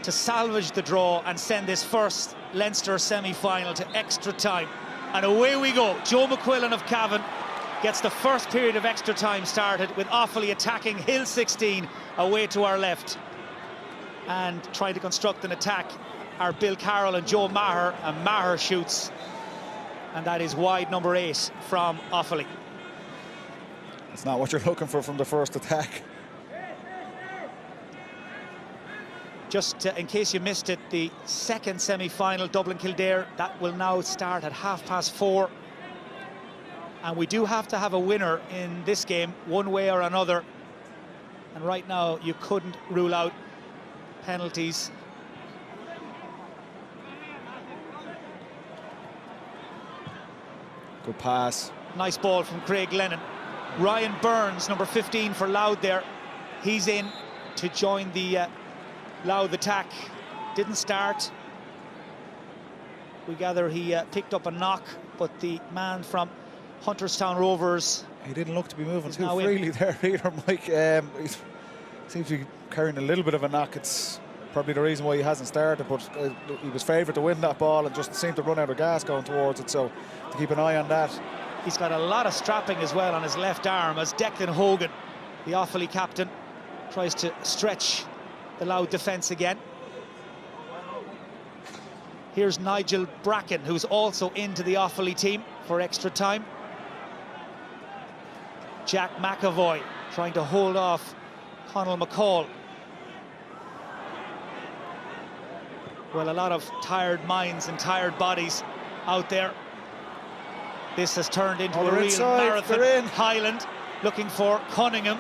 to salvage the draw and send this first Leinster semi-final to extra time. And away we go. Joe McQuillan of Cavan gets the first period of extra time started with Offaly attacking Hill 16 away to our left. And trying to construct an attack are Bill Carroll and Joe Maher, and Maher shoots. And that is wide number 8 from Offaly. It's not what you're looking for from the first attack. Just in case you missed it, the second semi-final, Dublin-Kildare, that will now start at 4:30. And we do have to have a winner in this game, one way or another. And right now, you couldn't rule out penalties. Good pass. Nice ball from Craig Lennon. Ryan Burns, number 15 for Louth there. He's in to join the Louth attack. Didn't start. We gather he picked up a knock, but the man from Hunterstown Rovers, he didn't look to be moving too freely there either, Mike. He seems to be carrying a little bit of a knock. It's probably the reason why he hasn't started, but he was favoured to win that ball and just seemed to run out of gas going towards it, so to keep an eye on that. He's got a lot of strapping as well on his left arm as Declan Hogan, the Offaly captain, tries to stretch the Louth defence again. Here's Nigel Bracken, who's also into the Offaly team for extra time. Jack McAvoy trying to hold off Conall McCall. Well, a lot of tired minds and tired bodies out there. This has turned into a real marathon. Highland looking for Cunningham.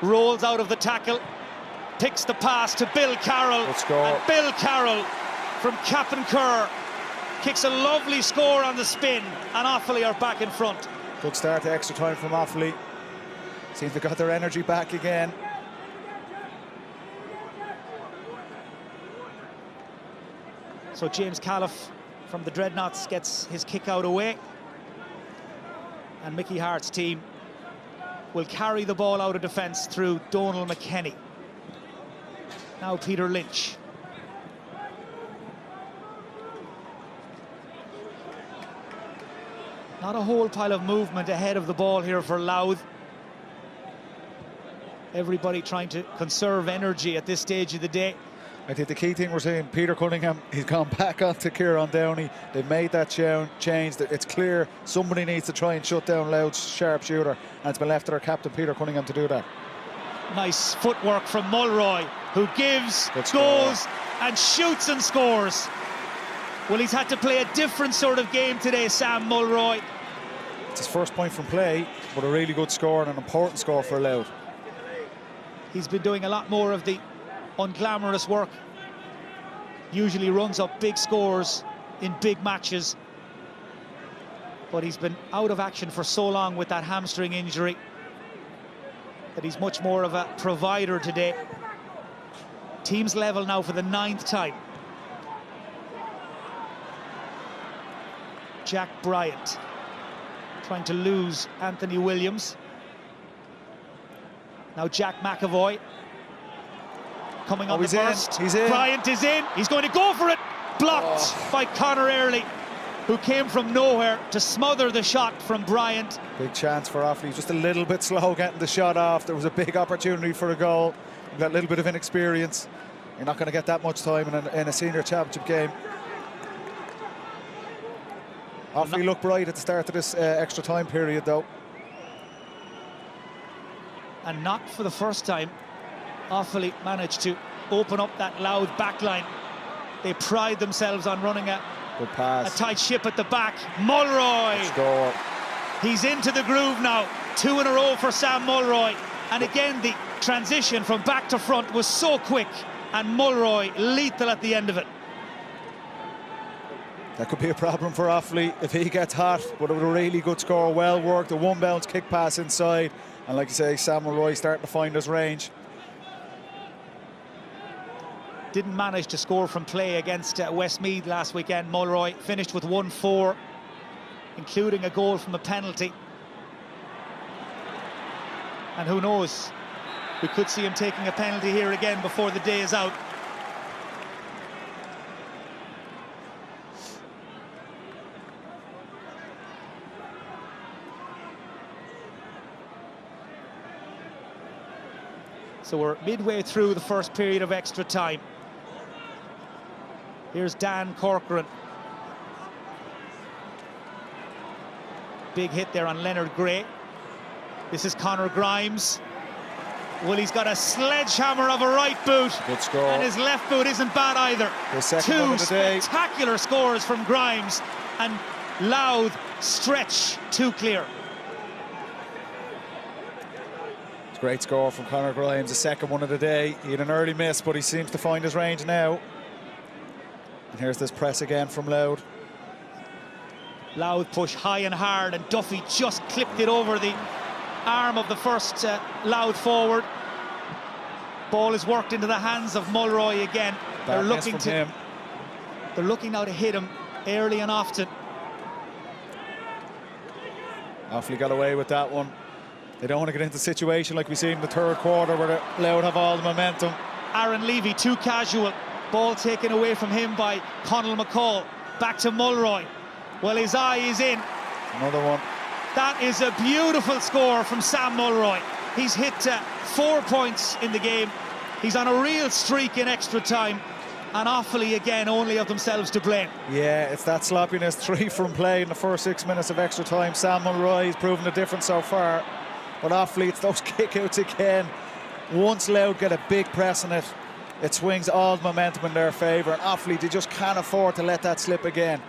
Rolls out of the tackle. Picks the pass to Bill Carroll. And Bill Carroll from Captain Kerr kicks a lovely score on the spin. And Offaly are back in front. Good start to extra time from Offaly. Seems they got their energy back again. So James Califf from the Dreadnoughts gets his kick out away. And Mickey Hart's team will carry the ball out of defence through Donal McKenny. Now Peter Lynch. Not a whole pile of movement ahead of the ball here for Louth. Everybody trying to conserve energy at this stage of the day. I think the key thing we're seeing, Peter Cunningham, he's gone back onto Kieran Downey. They've made that change. It's clear somebody needs to try and shut down Louth's sharpshooter, and it's been left to their captain, Peter Cunningham, to do that. Nice footwork from Mulroy, who gives, goes, and shoots and scores. Well, he's had to play a different sort of game today, Sam Mulroy. It's his first point from play, but a really good score and an important score for Louth. He's been doing a lot more of the unglamorous work. Usually runs up big scores in big matches, but he's been out of action for so long with that hamstring injury that he's much more of a provider today. Teams level now for the 9th time. Jack Bryant trying to lose Anthony Williams. Now Jack McAvoy coming on the burst. He's in. Bryant is in. He's going to go for it. Blocked by Conor Early, who came from nowhere to smother the shot from Bryant. Big chance for Offaly. He's just a little bit slow getting the shot off. There was a big opportunity for a goal. You've got a little bit of inexperience. You're not going to get that much time in a senior championship game. Offaly look bright at the start of this extra time period, though. And not for the first time, Offaly managed to open up that Louth backline. They pride themselves on running a tight ship at the back. Mulroy! He's into the groove now. 2 in a row for Sam Mulroy. And again, the transition from back to front was so quick, and Mulroy lethal at the end of it. That could be a problem for Offaly if he gets hot, but it was a really good score, well worked, a one bounce kick pass inside, and like you say, Sam Mulroy starting to find his range. Didn't manage to score from play against Westmeath last weekend. Mulroy finished with 1-4, including a goal from a penalty. And who knows, we could see him taking a penalty here again before the day is out. So we're midway through the first period of extra time. Here's Dan Corcoran. Big hit there on Leonard Gray. This is Conor Grimes. Well, he's got a sledgehammer of a right boot. Good score. And his left boot isn't bad either. The second one of the day. 2 spectacular scores from Grimes, and Louth stretch too clear. Great score from Conor Grimes, the second one of the day. He had an early miss, but he seems to find his range now. And here's this press again from Louth. Louth push high and hard, and Duffy just clipped it over the arm of the first Louth forward. Ball is worked into the hands of Mulroy again. They're looking now to hit him early and often. Offaly got away with that one. They don't want to get into a situation like we see in the third quarter where Louth have all the momentum. Aaron Levy, too casual. Ball taken away from him by Conall McCall. Back to Mulroy. Well, his eye is in. Another one. That is a beautiful score from Sam Mulroy. He's hit 4 points in the game. He's on a real streak in extra time. And Offaly, again, only of themselves to blame. Yeah, it's that sloppiness. 3 from play in the first 6 minutes of extra time. Sam Mulroy has proven the difference so far. But Offaly, it's those kickouts again. Once Louth get a big press on it, it swings all the momentum in their favour. And Offaly, they just can't afford to let that slip again.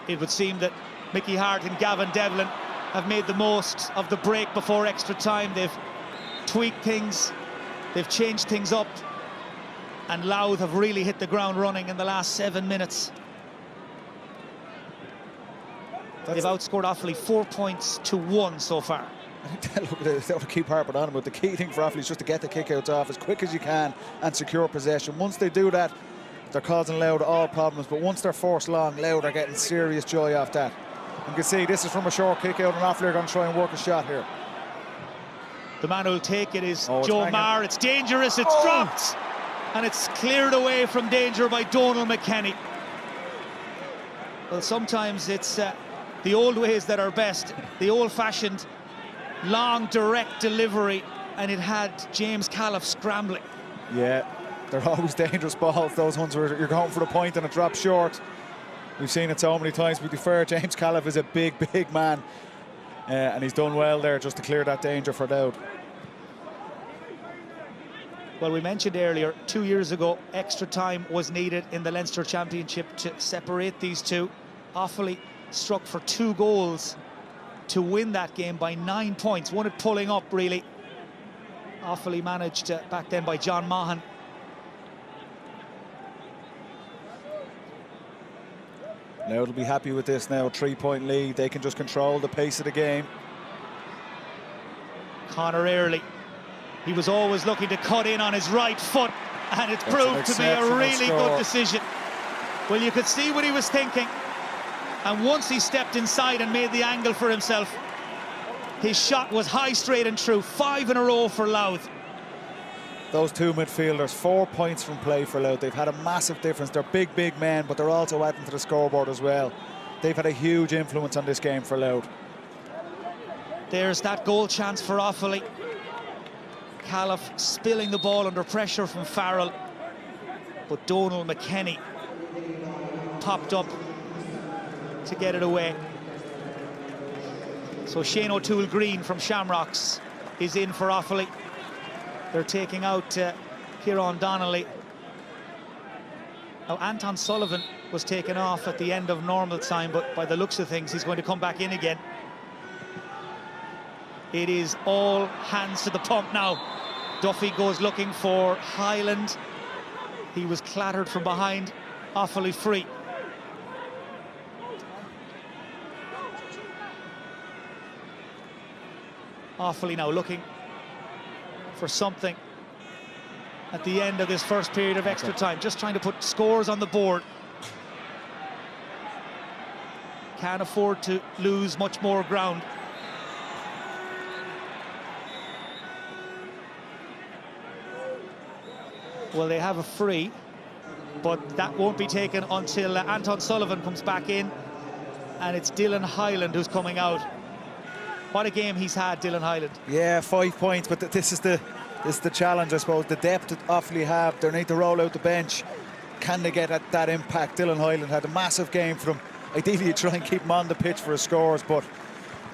It would seem that Mickey Hart and Gavin Devlin have made the most of the break before extra time. They've tweaked things, they've changed things up, and Louth have really hit the ground running in the last 7 minutes. They've outscored Offaly 4 points to 1 so far. Look, they don't keep harping on, but the key thing for Offaly is just to get the kickouts off as quick as you can and secure possession. Once they do that, they're causing Louth all problems, but once they're forced long, Louth are getting serious joy off that. You can see this is from a short kick out, and Offaly are going to try and work a shot here. The man who'll take it is Joe Maher. It's dangerous, it's dropped, and it's cleared away from danger by Donal McKenny. Well, sometimes it's the old ways that are best, the old-fashioned long direct delivery, and it had James Califf scrambling. Yeah, they're always dangerous balls, those ones where you're going for the point and it drops short. We've seen it so many times. But to be fair, James Califf is a big man, and he's done well there just to clear that danger for Louth. Well, we mentioned earlier, 2 years ago, extra time was needed in the Leinster Championship to separate these two. Offaly struck for 2 goals to win that game by 9 points. Won it pulling up, really. Offaly managed back then by John Mahan. Louth will be happy with this now, 3-point lead. They can just control the pace of the game. Conor Early, he was always looking to cut in on his right foot, and it's proved to be a really good decision. Well, you could see what he was thinking, and once he stepped inside and made the angle for himself, his shot was high, straight and true. 5 in a row for Louth. Those 2 midfielders, 4 points from play for Louth. They've had a massive difference. They're big men, but they're also adding to the scoreboard as well. They've had a huge influence on this game for Louth. There's that goal chance for Offaly. Califf spilling the ball under pressure from Farrell, but Donal McKenny popped up to get it away. So Shane O'Toole-Green from Shamrocks is in for Offaly. They're taking out Kieran Donnelly. Now, Anton Sullivan was taken off at the end of normal time, but by the looks of things, he's going to come back in again. It is all hands to the pump now. Duffy goes looking for Hyland. He was clattered from behind. Offaly free. Offaly now looking for something at the end of this first period of extra time, just trying to put scores on the board. Can't afford to lose much more ground. Well, they have a free, but that won't be taken until Anton Sullivan comes back in, and it's Dylan Hyland who's coming out. What a game he's had, Dylan Hyland. Yeah, 5 points, but this is the challenge, I suppose. The depth that Offaly have, they need to roll out the bench. Can they get that impact? Dylan Hyland had a massive game for them. Ideally, you try and keep him on the pitch for his scores, but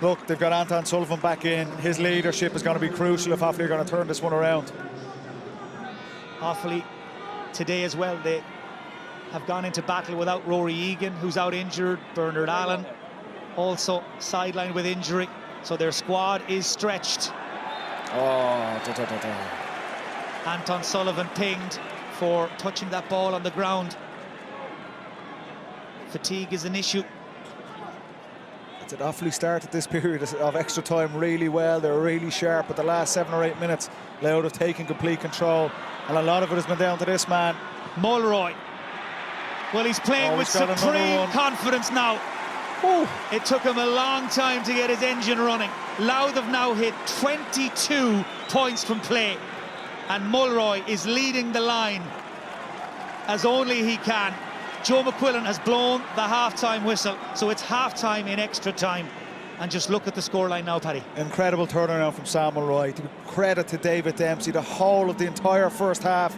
look, they've got Anton Sullivan back in. His leadership is going to be crucial if Offaly are going to turn this one around. Offaly today as well, they have gone into battle without Rory Egan, who's out injured. Bernard Allen also sidelined with injury, so their squad is stretched. Anton Sullivan pinged for touching that ball on the ground. Fatigue is an issue. It's an Offaly started this period of extra time really well. They're really sharp, but the last 7 or 8 minutes, Louth have taken complete control, and a lot of it has been down to this man, Mulroy. Well, he's playing with supreme confidence now. It took him a long time to get his engine running. Louth have now hit 22 points from play. And Mulroy is leading the line as only he can. Joe McQuillan has blown the half-time whistle, so it's half-time in extra time. And just look at the scoreline now, Paddy. Incredible turnaround from Sam Mulroy. Credit to David Dempsey, the whole of the entire first half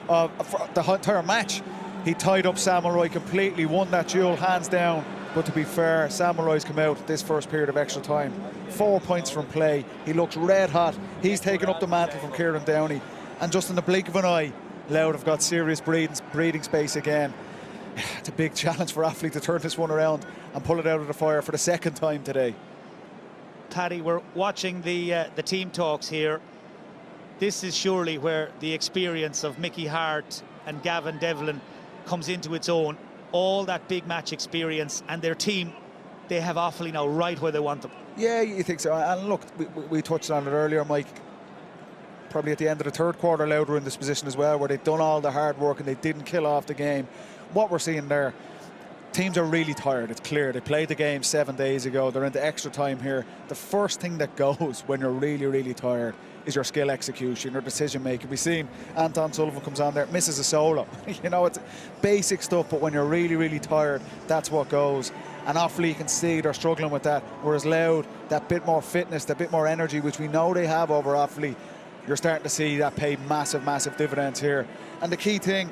of the entire match. He tied up Sam Mulroy completely, won that duel hands down. But to be fair, Sam Mulroy's come out this first period of extra time. 4 points from play. He looks red hot. He's taken up the mantle from Kieran Downey. And just in the blink of an eye, Louth have got serious breathing space again. It's a big challenge for Offaly to turn this one around and pull it out of the fire for the second time today. Paddy, we're watching the team talks here. This is surely where the experience of Mickey Hart and Gavin Devlin comes into its own. All that big match experience, and their team, they have Offaly now right where they want them. Yeah, you think so. And look, we touched on it earlier, Mike. Probably at the end of the third quarter, Louth were in this position as well, where they'd done all the hard work and they didn't kill off the game. What we're seeing there, teams are really tired, it's clear. They played the game 7 days ago, they're into extra time here. The first thing that goes when you're really, really tired is your skill execution, your decision making. We've seen Anton Sullivan comes on there, misses a solo. You know, it's basic stuff, but when you're really, really tired, that's what goes. And Offaly, you can see they're struggling with that, whereas Louth, that bit more fitness, that bit more energy, which we know they have over Offaly, you're starting to see that pay massive, massive dividends here. And the key thing,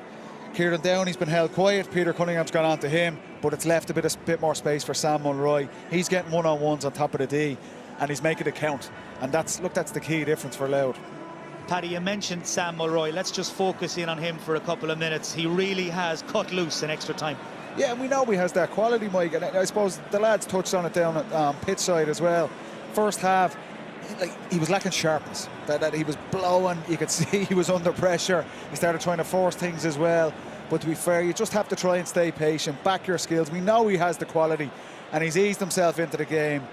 Kieran Downey's been held quiet, Peter Cunningham's gone on to him, but it's left a bit more space for Sam Mulroy. He's getting one-on-ones on top of the D, and he's making it count. And that's the key difference for Louth. Paddy, you mentioned Sam Mulroy. Let's just focus in on him for a couple of minutes. He really has cut loose in extra time. Yeah, and we know he has that quality, Mike, and I suppose the lads touched on it down at pitch side as well. First half, he was lacking sharpness, that he was blowing, you could see he was under pressure. He started trying to force things as well, but to be fair, you just have to try and stay patient, back your skills. We know he has the quality, and he's eased himself into the game,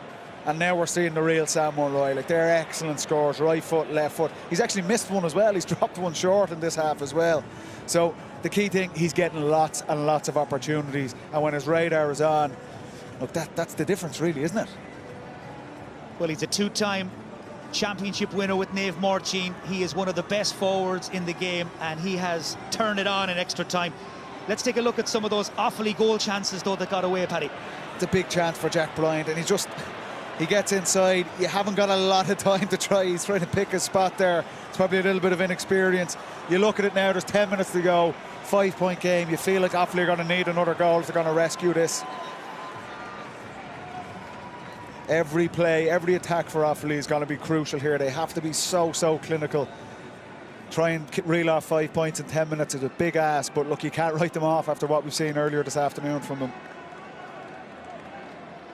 and now we're seeing the real Sam Mulroy. Like, they're excellent scores, right foot, left foot. He's actually missed one as well, he's dropped one short in this half as well. So the key thing, he's getting lots and lots of opportunities, and when his radar is on, look, that's the difference really, isn't it? Well, he's a two-time championship winner with Naomh Morchine. He is one of the best forwards in the game, and he has turned it on in extra time. Let's take a look at some of those Offaly goal chances, though, that got away, Paddy. It's a big chance for Jack Bryant, and he gets inside. You haven't got a lot of time to try. He's trying to pick a spot there. It's probably a little bit of inexperience. You look at it now, there's 10 minutes to go, 5-point game. You feel like Offaly are going to need another goal if they're going to rescue this. Every play, every attack for Offaly is going to be crucial here. They have to be so clinical. Try and reel off 5 points in 10 minutes is a big ask, but look, you can't write them off after what we've seen earlier this afternoon from them.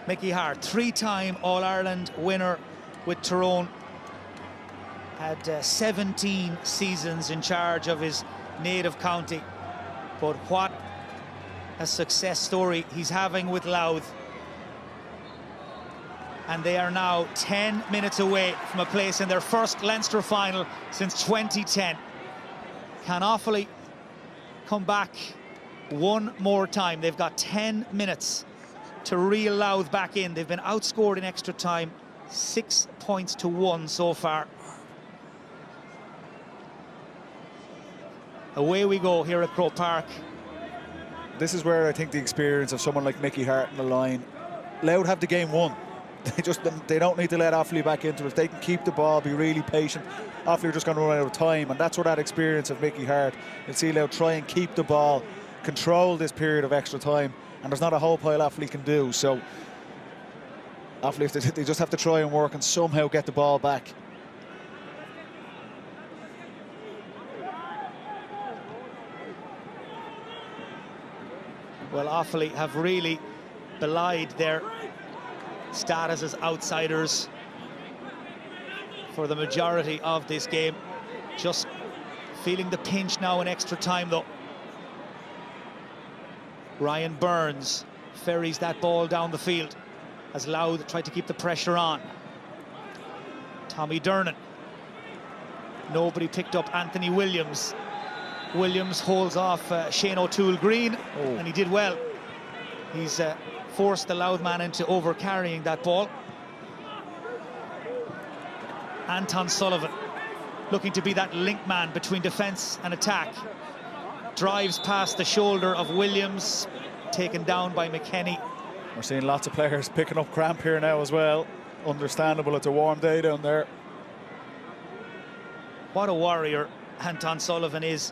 Mickey Hart, three-time All-Ireland winner with Tyrone. Had 17 seasons in charge of his native county. But what a success story he's having with Louth. And they are now 10 minutes away from a place in their first Leinster final since 2010. Can Offaly come back one more time? They've got 10 minutes to reel Louth back in. They've been outscored in extra time, 6 points to 1 so far. Away we go here at Croke Park. This is where I think the experience of someone like Mickey Hart in the line. Louth have the game won. They don't need to let Offaly back into it. If they can keep the ball, be really patient, Offaly are just going to run out of time, and that's where that experience of Mickey Hart. You'll see Louth try and keep the ball, control this period of extra time, and there's not a whole pile Offaly can do. So Offaly, they just have to try and work and somehow get the ball back. Well, Offaly have really belied their status as outsiders for the majority of this game. Just feeling the pinch now in extra time, though. Ryan Burns ferries that ball down the field as Louth tried to keep the pressure on. Tommy Dernan. Nobody picked up Anthony Williams. Williams holds off Shane O'Toole-Green, and he did well. He's forced the Louth man into over-carrying that ball. Anton Sullivan. looking to be that link man between defence and attack. Drives past the shoulder of Williams, taken down by McKenny. We're seeing lots of players picking up cramp here now as well. Understandable, it's a warm day down there. What a warrior Anton Sullivan is.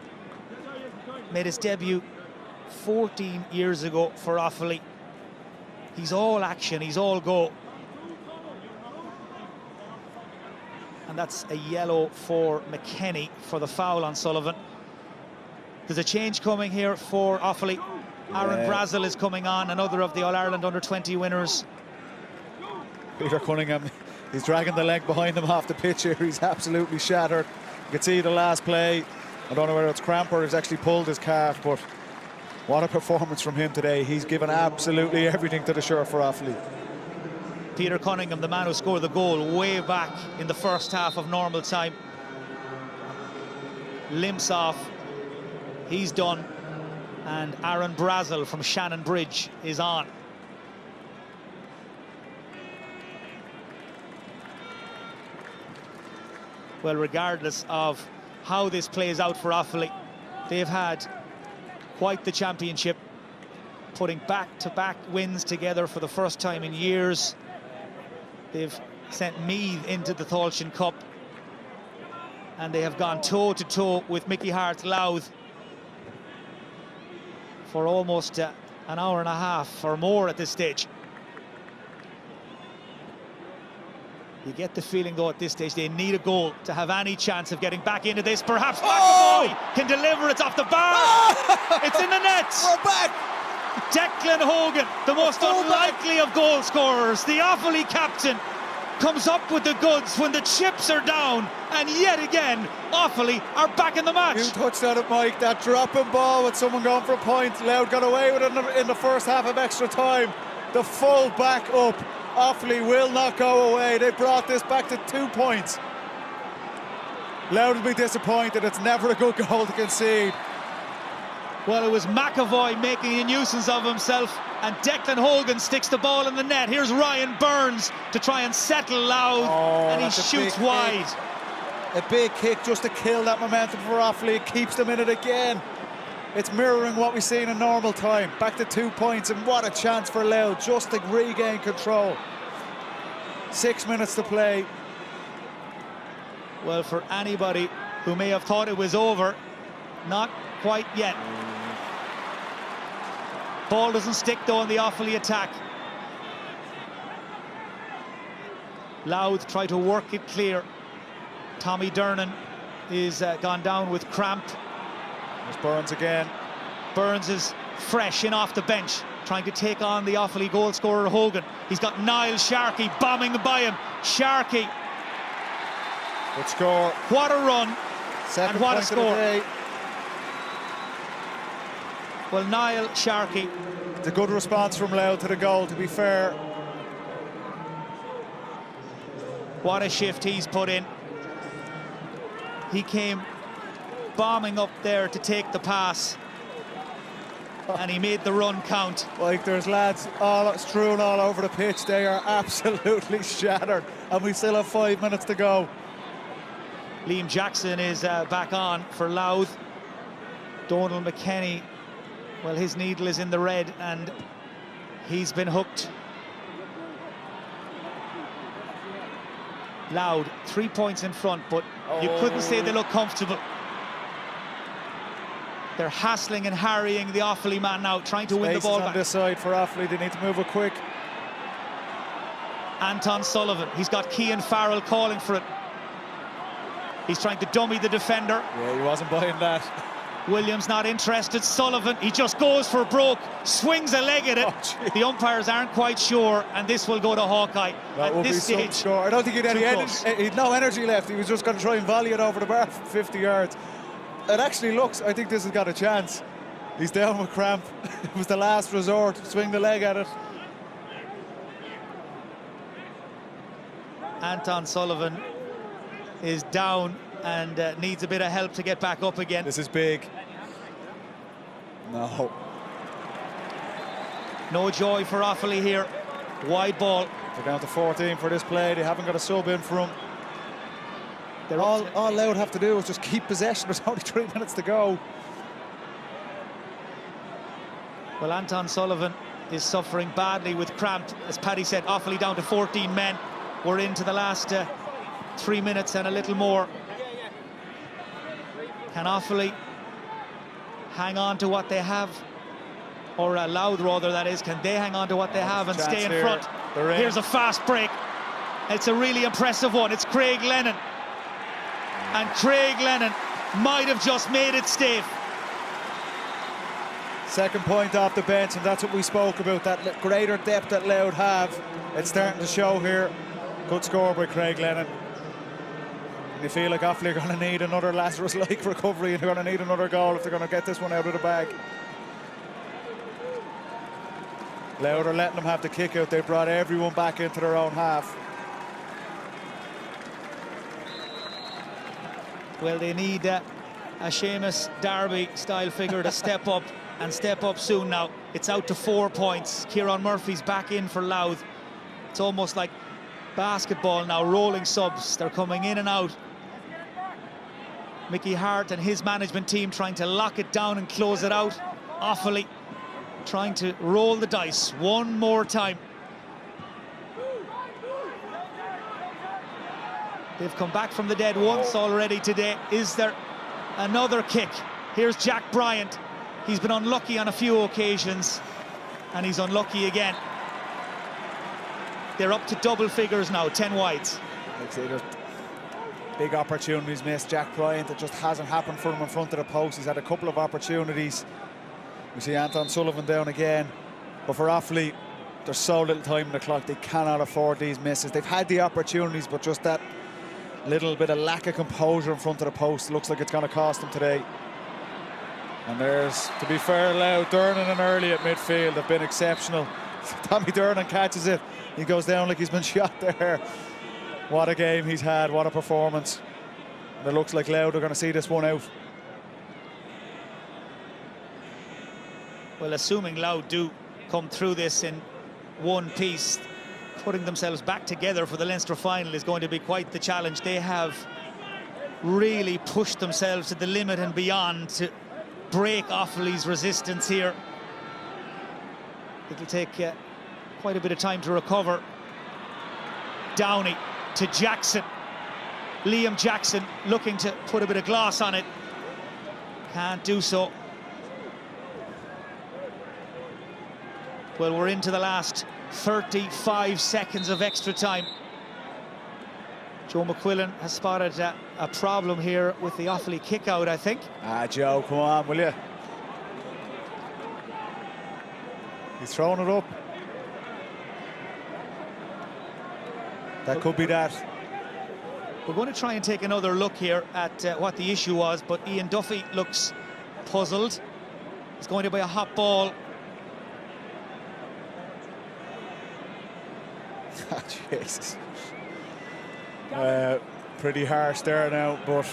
Made his debut 14 years ago for Offaly. He's all action, he's all go. And that's a yellow for McKenny for the foul on Sullivan. There's a change coming here for Offaly. Aaron Brazil is coming on, another of the All-Ireland under-20 winners. Peter Cunningham, he's dragging the leg behind him off the pitch here. He's absolutely shattered. You can see the last play. I don't know whether it's cramp or he's actually pulled his calf, but what a performance from him today. He's given absolutely everything to the shirt for Offaly. Peter Cunningham, the man who scored the goal way back in the first half of normal time. Limps off. He's done. And Aaron Brazil from Shannon Bridge is on. Well, regardless of how this plays out for Offaly, they've had quite the championship, putting back-to-back wins together for the first time in years. They've sent Meath into the Tailteann Cup, and they have gone toe-to-toe with Mickey Hart's Louth for almost an hour and a half or more at this stage. You get the feeling, though, at this stage they need a goal to have any chance of getting back into this. Perhaps McAvoy can deliver. It's off the bar. It's in the net. We're back. Declan Hogan, the most unlikely of goal scorers, the Offaly captain, comes up with the goods when the chips are down, and yet again Offaly are back in the match. You touched on it, Mike, that dropping ball with someone going for a point. Louth got away with it in the first half of extra time. The full back up. Offaly will not go away. They brought this back to 2 points. Louth will be disappointed. It's never a good goal to concede. Well, it was McAvoy making a nuisance of himself, and Declan Hogan sticks the ball in the net. Here's Ryan Burns to try and settle Louth, and he shoots wide. A big kick just to kill that momentum for Offaly. It keeps them in it again. It's mirroring what we've seen in normal time. Back to 2 points, and what a chance for Louth just to regain control. 6 minutes to play. Well, for anybody who may have thought it was over, not quite yet. Ball doesn't stick, though, in the Offaly attack. Louth try to work it clear. Tommy Dernan is gone down with cramp. There's Burns again. Burns is fresh in off the bench, trying to take on the Offaly goal scorer Hogan. He's got Niall Sharkey bombing by him. Sharkey. Good score. What a run. Second and what a point of the score. day. Well, Niall Sharkey. It's a good response from Louth to the goal, to be fair. What a shift he's put in. He came bombing up there to take the pass, and he made the run count. Like, there's lads all strewn all over the pitch. They are absolutely shattered, and we still have 5 minutes to go. Liam Jackson is back on for Louth. Donal McKenny, well, his needle is in the red, and he's been hooked. Louth, 3 points in front, but you couldn't say they look comfortable. They're hassling and harrying the Offaly man now, trying to win the ball on back. This side for Offaly, they need to move it quick. Anton Sullivan, he's got Cian Farrell calling for it. He's trying to dummy the defender. Yeah, he wasn't buying that. Williams not interested. Sullivan, he just goes for broke, swings a leg at it. The umpires aren't quite sure, and this will go to Hawkeye. That at this stage, score. I don't think he'd any he'd no energy left. He was just going to try and volley it over the bar for 50 yards. It actually looks, I think this has got a chance. He's down with cramp. It was the last resort. Swing the leg at it. Anton Sullivan is down and needs a bit of help to get back up again. This is big. No. No joy for Offaly here. Wide ball. They're down to 14 for this play. They haven't got a sub in for him. All Louth have to do is just keep possession. There's only 3 minutes to go. Well, Anton Sullivan is suffering badly with cramp. As Paddy said, Offaly down to 14 men. We're into the last 3 minutes and a little more. Can Offaly hang on to what they have? Or Louth, rather, that is. Can they hang on to what they have and stay in front? Here's a fast break. It's a really impressive one. It's Craig Lennon. And Craig Lennon might have just made it safe. Second point off the bench, and that's what we spoke about, that greater depth that Louth have. It's starting to show here. Good score by Craig Lennon. And you feel like Offaly are going to need another Lazarus-like recovery, and they're going to need another goal if they're going to get this one out of the bag. Louth are letting them have the kick out. They brought everyone back into their own half. Well, they need a Seamus Darby-style figure to step up, and step up soon now. It's out to 4 points. Kieran Murphy's back in for Louth. It's almost like basketball now, rolling subs. They're coming in and out. Mickey Hart and his management team trying to lock it down and close it out. Offaly trying to roll the dice one more time. They've come back from the dead once already today. Is there another kick? Here's Jack Bryant. He's been unlucky on a few occasions, and he's unlucky again. They're up to double figures now, 10 wides. I'd say there's big opportunities missed. Jack Bryant, it just hasn't happened for him in front of the post. He's had a couple of opportunities. We see Anton Sullivan down again. But for Offaly, there's so little time in the clock. They cannot afford these misses. They've had the opportunities, but just that little bit of lack of composure in front of the post looks like it's going to cost them today. And there's, to be fair, Louth, Durnan and Early at midfield have been exceptional. Tommy Durnan catches it. He goes down like he's been shot there. What a game he's had, what a performance. And it looks like Louth are going to see this one out. Well, assuming Louth do come through this in one piece, putting themselves back together for the Leinster final is going to be quite the challenge. They have really pushed themselves to the limit and beyond to break Offaly's resistance here. It'll take quite a bit of time to recover. Downey to Jackson. Liam Jackson looking to put a bit of gloss on it. Can't do so. Well, we're into the last 35 seconds of extra time. Joe McQuillan has spotted a problem here with the Offaly kick-out, I think. Joe, come on, will you? He's throwing it up. That could be that. We're going to try and take another look here at what the issue was, but Ian Duffy looks puzzled. It's going to be a hot ball. Jesus. Pretty harsh there now, but...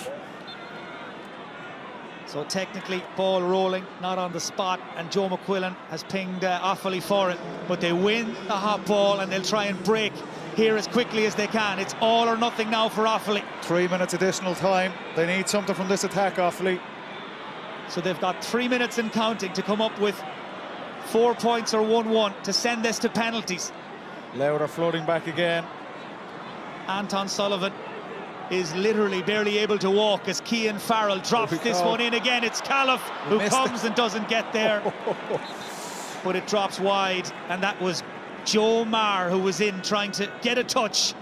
So technically, ball rolling, not on the spot, and Joe McQuillan has pinged Offaly for it. But they win the hot ball, and they'll try and break here as quickly as they can. It's all or nothing now for Offaly. 3 minutes additional time. They need something from this attack, Offaly. So they've got 3 minutes and counting to come up with 4 points or 1-1 to send this to penalties. Louth are floating back again. Anton Sullivan is literally barely able to walk as Cian Farrell drops this one in again. It's Califf who comes and doesn't get there. But it drops wide, and that was Joe Marr who was in trying to get a touch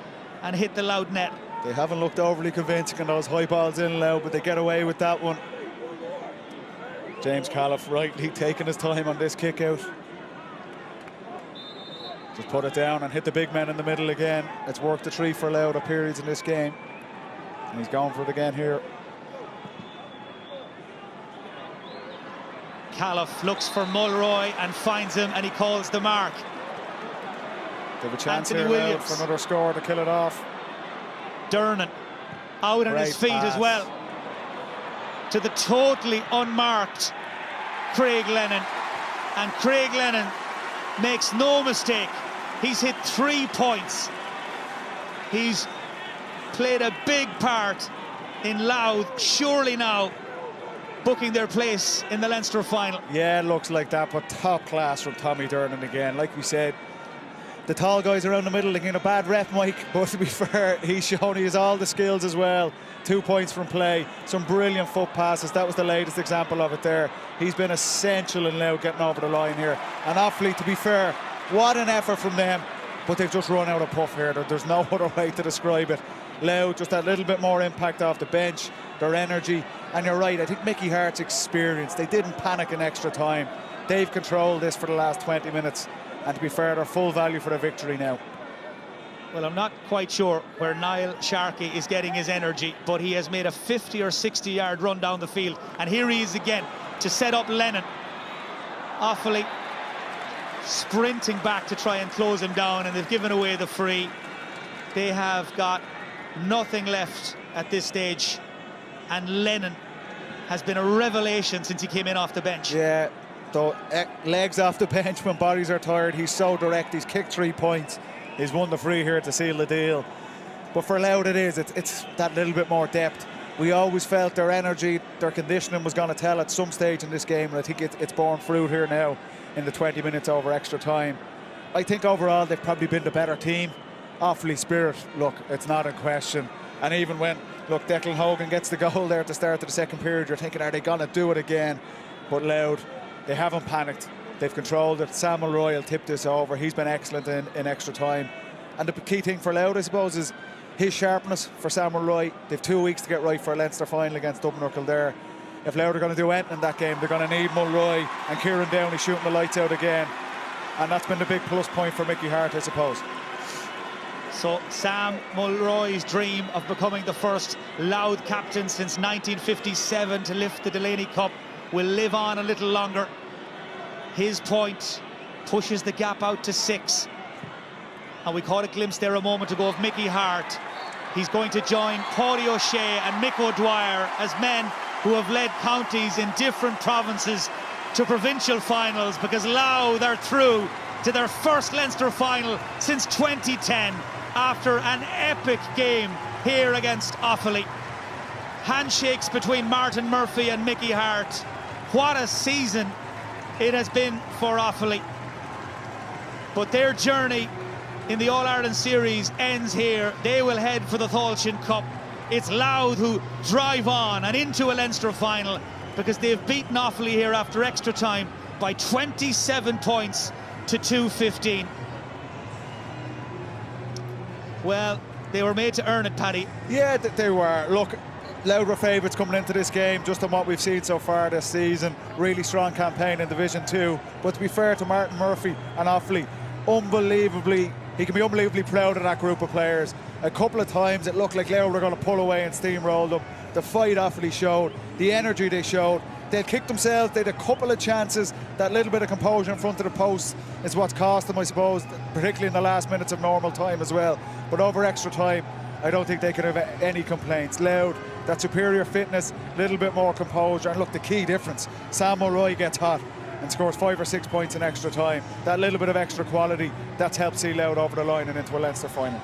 and hit the Louth net. They haven't looked overly convincing on those high balls in Louth, but they get away with that one. James Califf rightly taking his time on this kick out. Just put it down and hit the big men in the middle again. It's worked a treat for Louth at periods in this game. And he's going for it again here. Califf looks for Mulroy and finds him, and he calls the mark. They have a chance Anthony here Williams for another score to kill it off. Durnan out on his feet as well. To the totally unmarked Craig Lennon. And Craig Lennon makes no mistake. He's hit 3 points. He's played a big part in Louth, surely now booking their place in the Leinster final. Yeah, it looks like that, but top class from Tommy Durnan again. Like we said, the tall guys around the middle, again, a bad rep, Mike, but to be fair, he's shown he has all the skills as well. 2 points from play, some brilliant foot passes. That was the latest example of it there. He's been essential in Louth getting over the line here. And Offaly, to be fair, what an effort from them, but they've just run out of puff here. There's no other way to describe it. Louth, just that little bit more impact off the bench, their energy. And you're right, I think Mickey Hart's experience, they didn't panic in extra time. They've controlled this for the last 20 minutes. And to be fair, they're full value for the victory now. Well, I'm not quite sure where Niall Sharkey is getting his energy, but he has made a 50 or 60 yard run down the field. And here he is again to set up Lennon. Offaly sprinting back to try and close him down, and they've given away the free. They have got nothing left at this stage, and Lennon has been a revelation since he came in off the bench. Yeah, though, legs off the bench when bodies are tired. He's so direct. He's kicked 3 points. He's won the free here to seal the deal. But for Louth it is, it's that little bit more depth. We always felt their energy, their conditioning was going to tell at some stage in this game, and I think it's borne fruit here now in the 20 minutes over extra time. I think overall they've probably been the better team. Offaly spirit, look, it's not in question. And even when, look, Declan Hogan gets the goal there at the start of the second period, you're thinking, are they going to do it again? But Louth, they haven't panicked. They've controlled it. Samuel Royal tipped this over. He's been excellent in extra time. And the key thing for Louth, I suppose, is his sharpness for Samuel Roy. They've 2 weeks to get right for a Leinster final against Dublin or Kildare. If Louth are going to do anything in that game, they're going to need Mulroy and Kieran Downey shooting the lights out again. And that's been the big plus point for Mickey Hart, I suppose. So Sam Mulroy's dream of becoming the first Louth captain since 1957 to lift the Delaney Cup will live on a little longer. His point pushes the gap out to 6. And we caught a glimpse there a moment ago of Mickey Hart. He's going to join Paudie O'Shea and Mick O'Dwyer as men who have led counties in different provinces to provincial finals, because Louth are through to their first Leinster final since 2010 after an epic game here against Offaly. Handshakes between Martin Murphy and Mickey Hart. What a season it has been for Offaly. But their journey in the All-Ireland Series ends here. They will head for the Tailteann Cup. It's Louth who drive on and into a Leinster final, because they've beaten Offaly here after extra time by 27 points to 2-15. Well, they were made to earn it, Paddy. Yeah, they were. Look, Louth were favourites coming into this game, just on what we've seen so far this season. Really strong campaign in Division 2. But to be fair to Martin Murphy and Offaly, he can be unbelievably proud of that group of players. A couple of times it looked like Louth were going to pull away and steamroll them. The fight Offaly showed, the energy they showed. They kicked themselves, they had a couple of chances. That little bit of composure in front of the post is what's cost them, I suppose, particularly in the last minutes of normal time as well. But over extra time, I don't think they could have any complaints. Louth, that superior fitness, little bit more composure. And look, the key difference, Sam Mulroy gets hot and scores 5 or 6 points in extra time. That little bit of extra quality, that's helped see Louth over the line and into a Leinster final.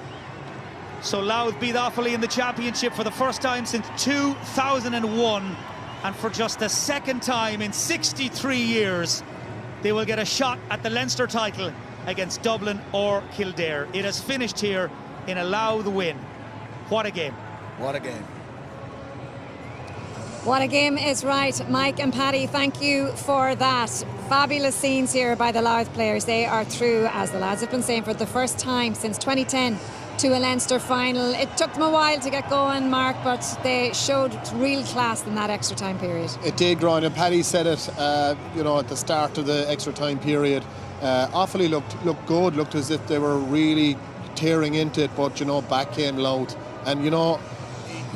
So Louth beat Offaly in the championship for the first time since 2001, and for just the second time in 63 years they will get a shot at the Leinster title against Dublin or Kildare. It has finished here in a Louth win. What a game. What a game. What a game is right. Mike and Paddy, thank you for that. Fabulous scenes here by the Louth players. They are through, as the lads have been saying, for the first time since 2010 to a Leinster final. It took them a while to get going, Mark, but they showed real class in that extra time period. It did, Ron, and Paddy said it at the start of the extra time period. Offaly looked good, looked as if they were really tearing into it, but back came Louth. And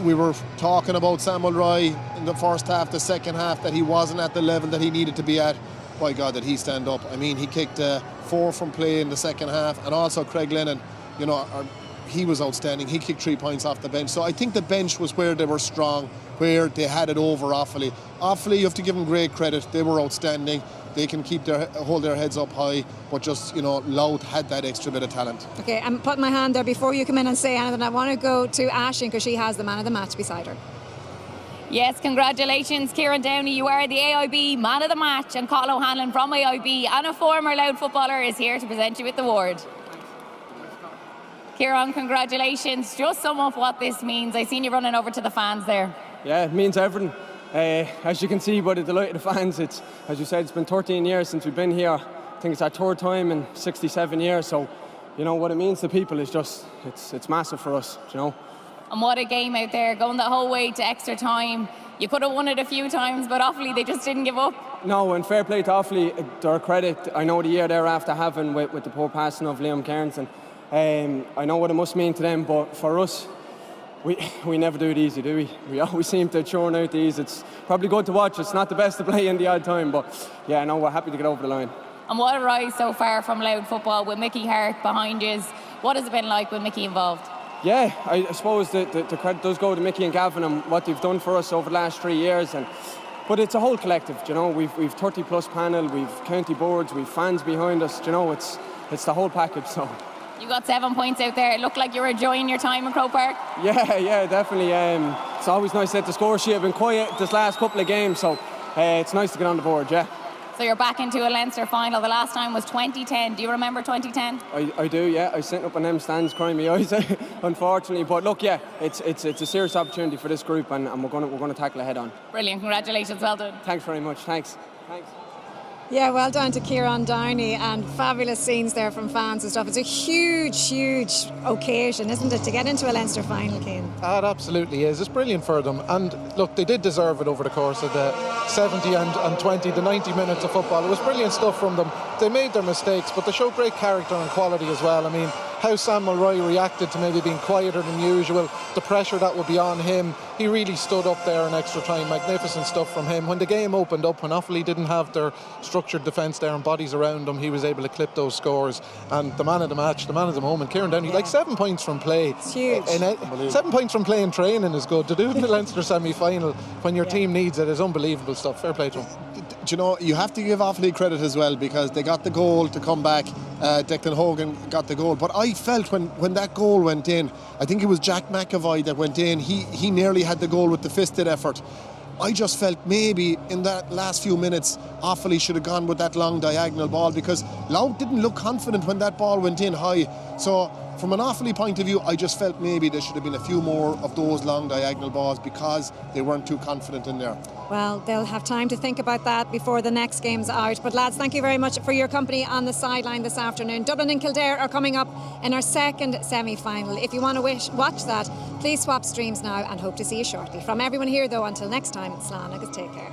we were talking about Samuel Roy in the first half, the second half, that he wasn't at the level that he needed to be at. By God, did he stand up. I mean, he kicked 4 from play in the second half, and also Craig Lennon, he was outstanding. He kicked 3 points off the bench. So I think the bench was where they were strong, where they had it over Offaly. Offaly, you have to give them great credit. They were outstanding. They can hold their heads up high, but just, Louth had that extra bit of talent. Okay, I'm putting my hand there before you come in and say anything. I want to go to Aisling because she has the man of the match beside her. Yes, congratulations, Kieran Downey. You are the AIB Man of the Match, and Cathal O'Hanlon from AIB and a former Louth footballer is here to present you with the award. Kieran, congratulations. Just sum up what this means. I seen you running over to the fans there. Yeah, it means everything. As you can see by the delight of the fans, it's, as you said, it's been 13 years since we've been here. I think it's our third time in 67 years. So, you know, what it means to people is just, it's massive for us, you know. And what a game out there, going the whole way to extra time. You could have won it a few times, but Offaly, they just didn't give up. No, and fair play to Offaly, their credit. I know the year they're after having with the poor passing of Liam Cairns, and I know what it must mean to them, but for us, we never do it easy, do we? We always seem to churn out these. It's probably good to watch. It's not the best to play in the odd time, but yeah, no, we're happy to get over the line. And what a rise so far from Louth football with Mickey Hart behind you. What has it been like with Mickey involved? Yeah, I suppose the credit does go to Mickey and Gavin and what they've done for us over the last 3 years. But it's a whole collective, you know. We've 30 plus panel, we've county boards, we've fans behind us. You know, it's the whole package. So you got 7 points out there. It looked like you were enjoying your time in Croke Park. Yeah, definitely. It's always nice to hit the score sheet. I've been quiet this last couple of games, so it's nice to get on the board. Yeah. So you're back into a Leinster final. The last time was 2010. Do you remember 2010? I do, yeah. I was sitting up in them stands crying my eyes, unfortunately. But look, yeah, it's a serious opportunity for this group, and we're going to tackle it head on. Brilliant, congratulations, well done. Thanks very much, thanks. Yeah, well done to Kieran Downey, and fabulous scenes there from fans and stuff. It's a huge occasion, isn't it, to get into a Leinster final, Cian? It absolutely is. It's brilliant for them. And look, they did deserve it over the course of the 70 and 20, the 90 minutes of football. It was brilliant stuff from them. They made their mistakes, but they showed great character and quality as well. I mean, how Sam Mulroy reacted to maybe being quieter than usual, the pressure that would be on him. He really stood up there in extra time. Magnificent stuff from him. When the game opened up, when Offaly didn't have their structured defence there and bodies around him, he was able to clip those scores. And the man of the match, the man of the moment, Kieran Downey, like 7 points from play. It's huge. 7 points from play and training is good. To do it in the Leinster semi-final when your team needs it is unbelievable stuff. Fair play to him. Do you know, you have to give Offaly credit as well, because they got the goal to come back. Declan Hogan got the goal, but I felt when that goal went in, I think it was Jack McAvoy that went in, he nearly had the goal with the fisted effort. I just felt maybe in that last few minutes Offaly should have gone with that long diagonal ball, because Louth didn't look confident when that ball went in high. So from an Offaly point of view, I just felt maybe there should have been a few more of those long diagonal balls, because they weren't too confident in there. Well, they'll have time to think about that before the next game's out. But lads, thank you very much for your company on the sideline this afternoon. Dublin and Kildare are coming up in our second semi-final. If you want to watch that, please swap streams now, and hope to see you shortly. From everyone here, though, until next time, slán agus take care.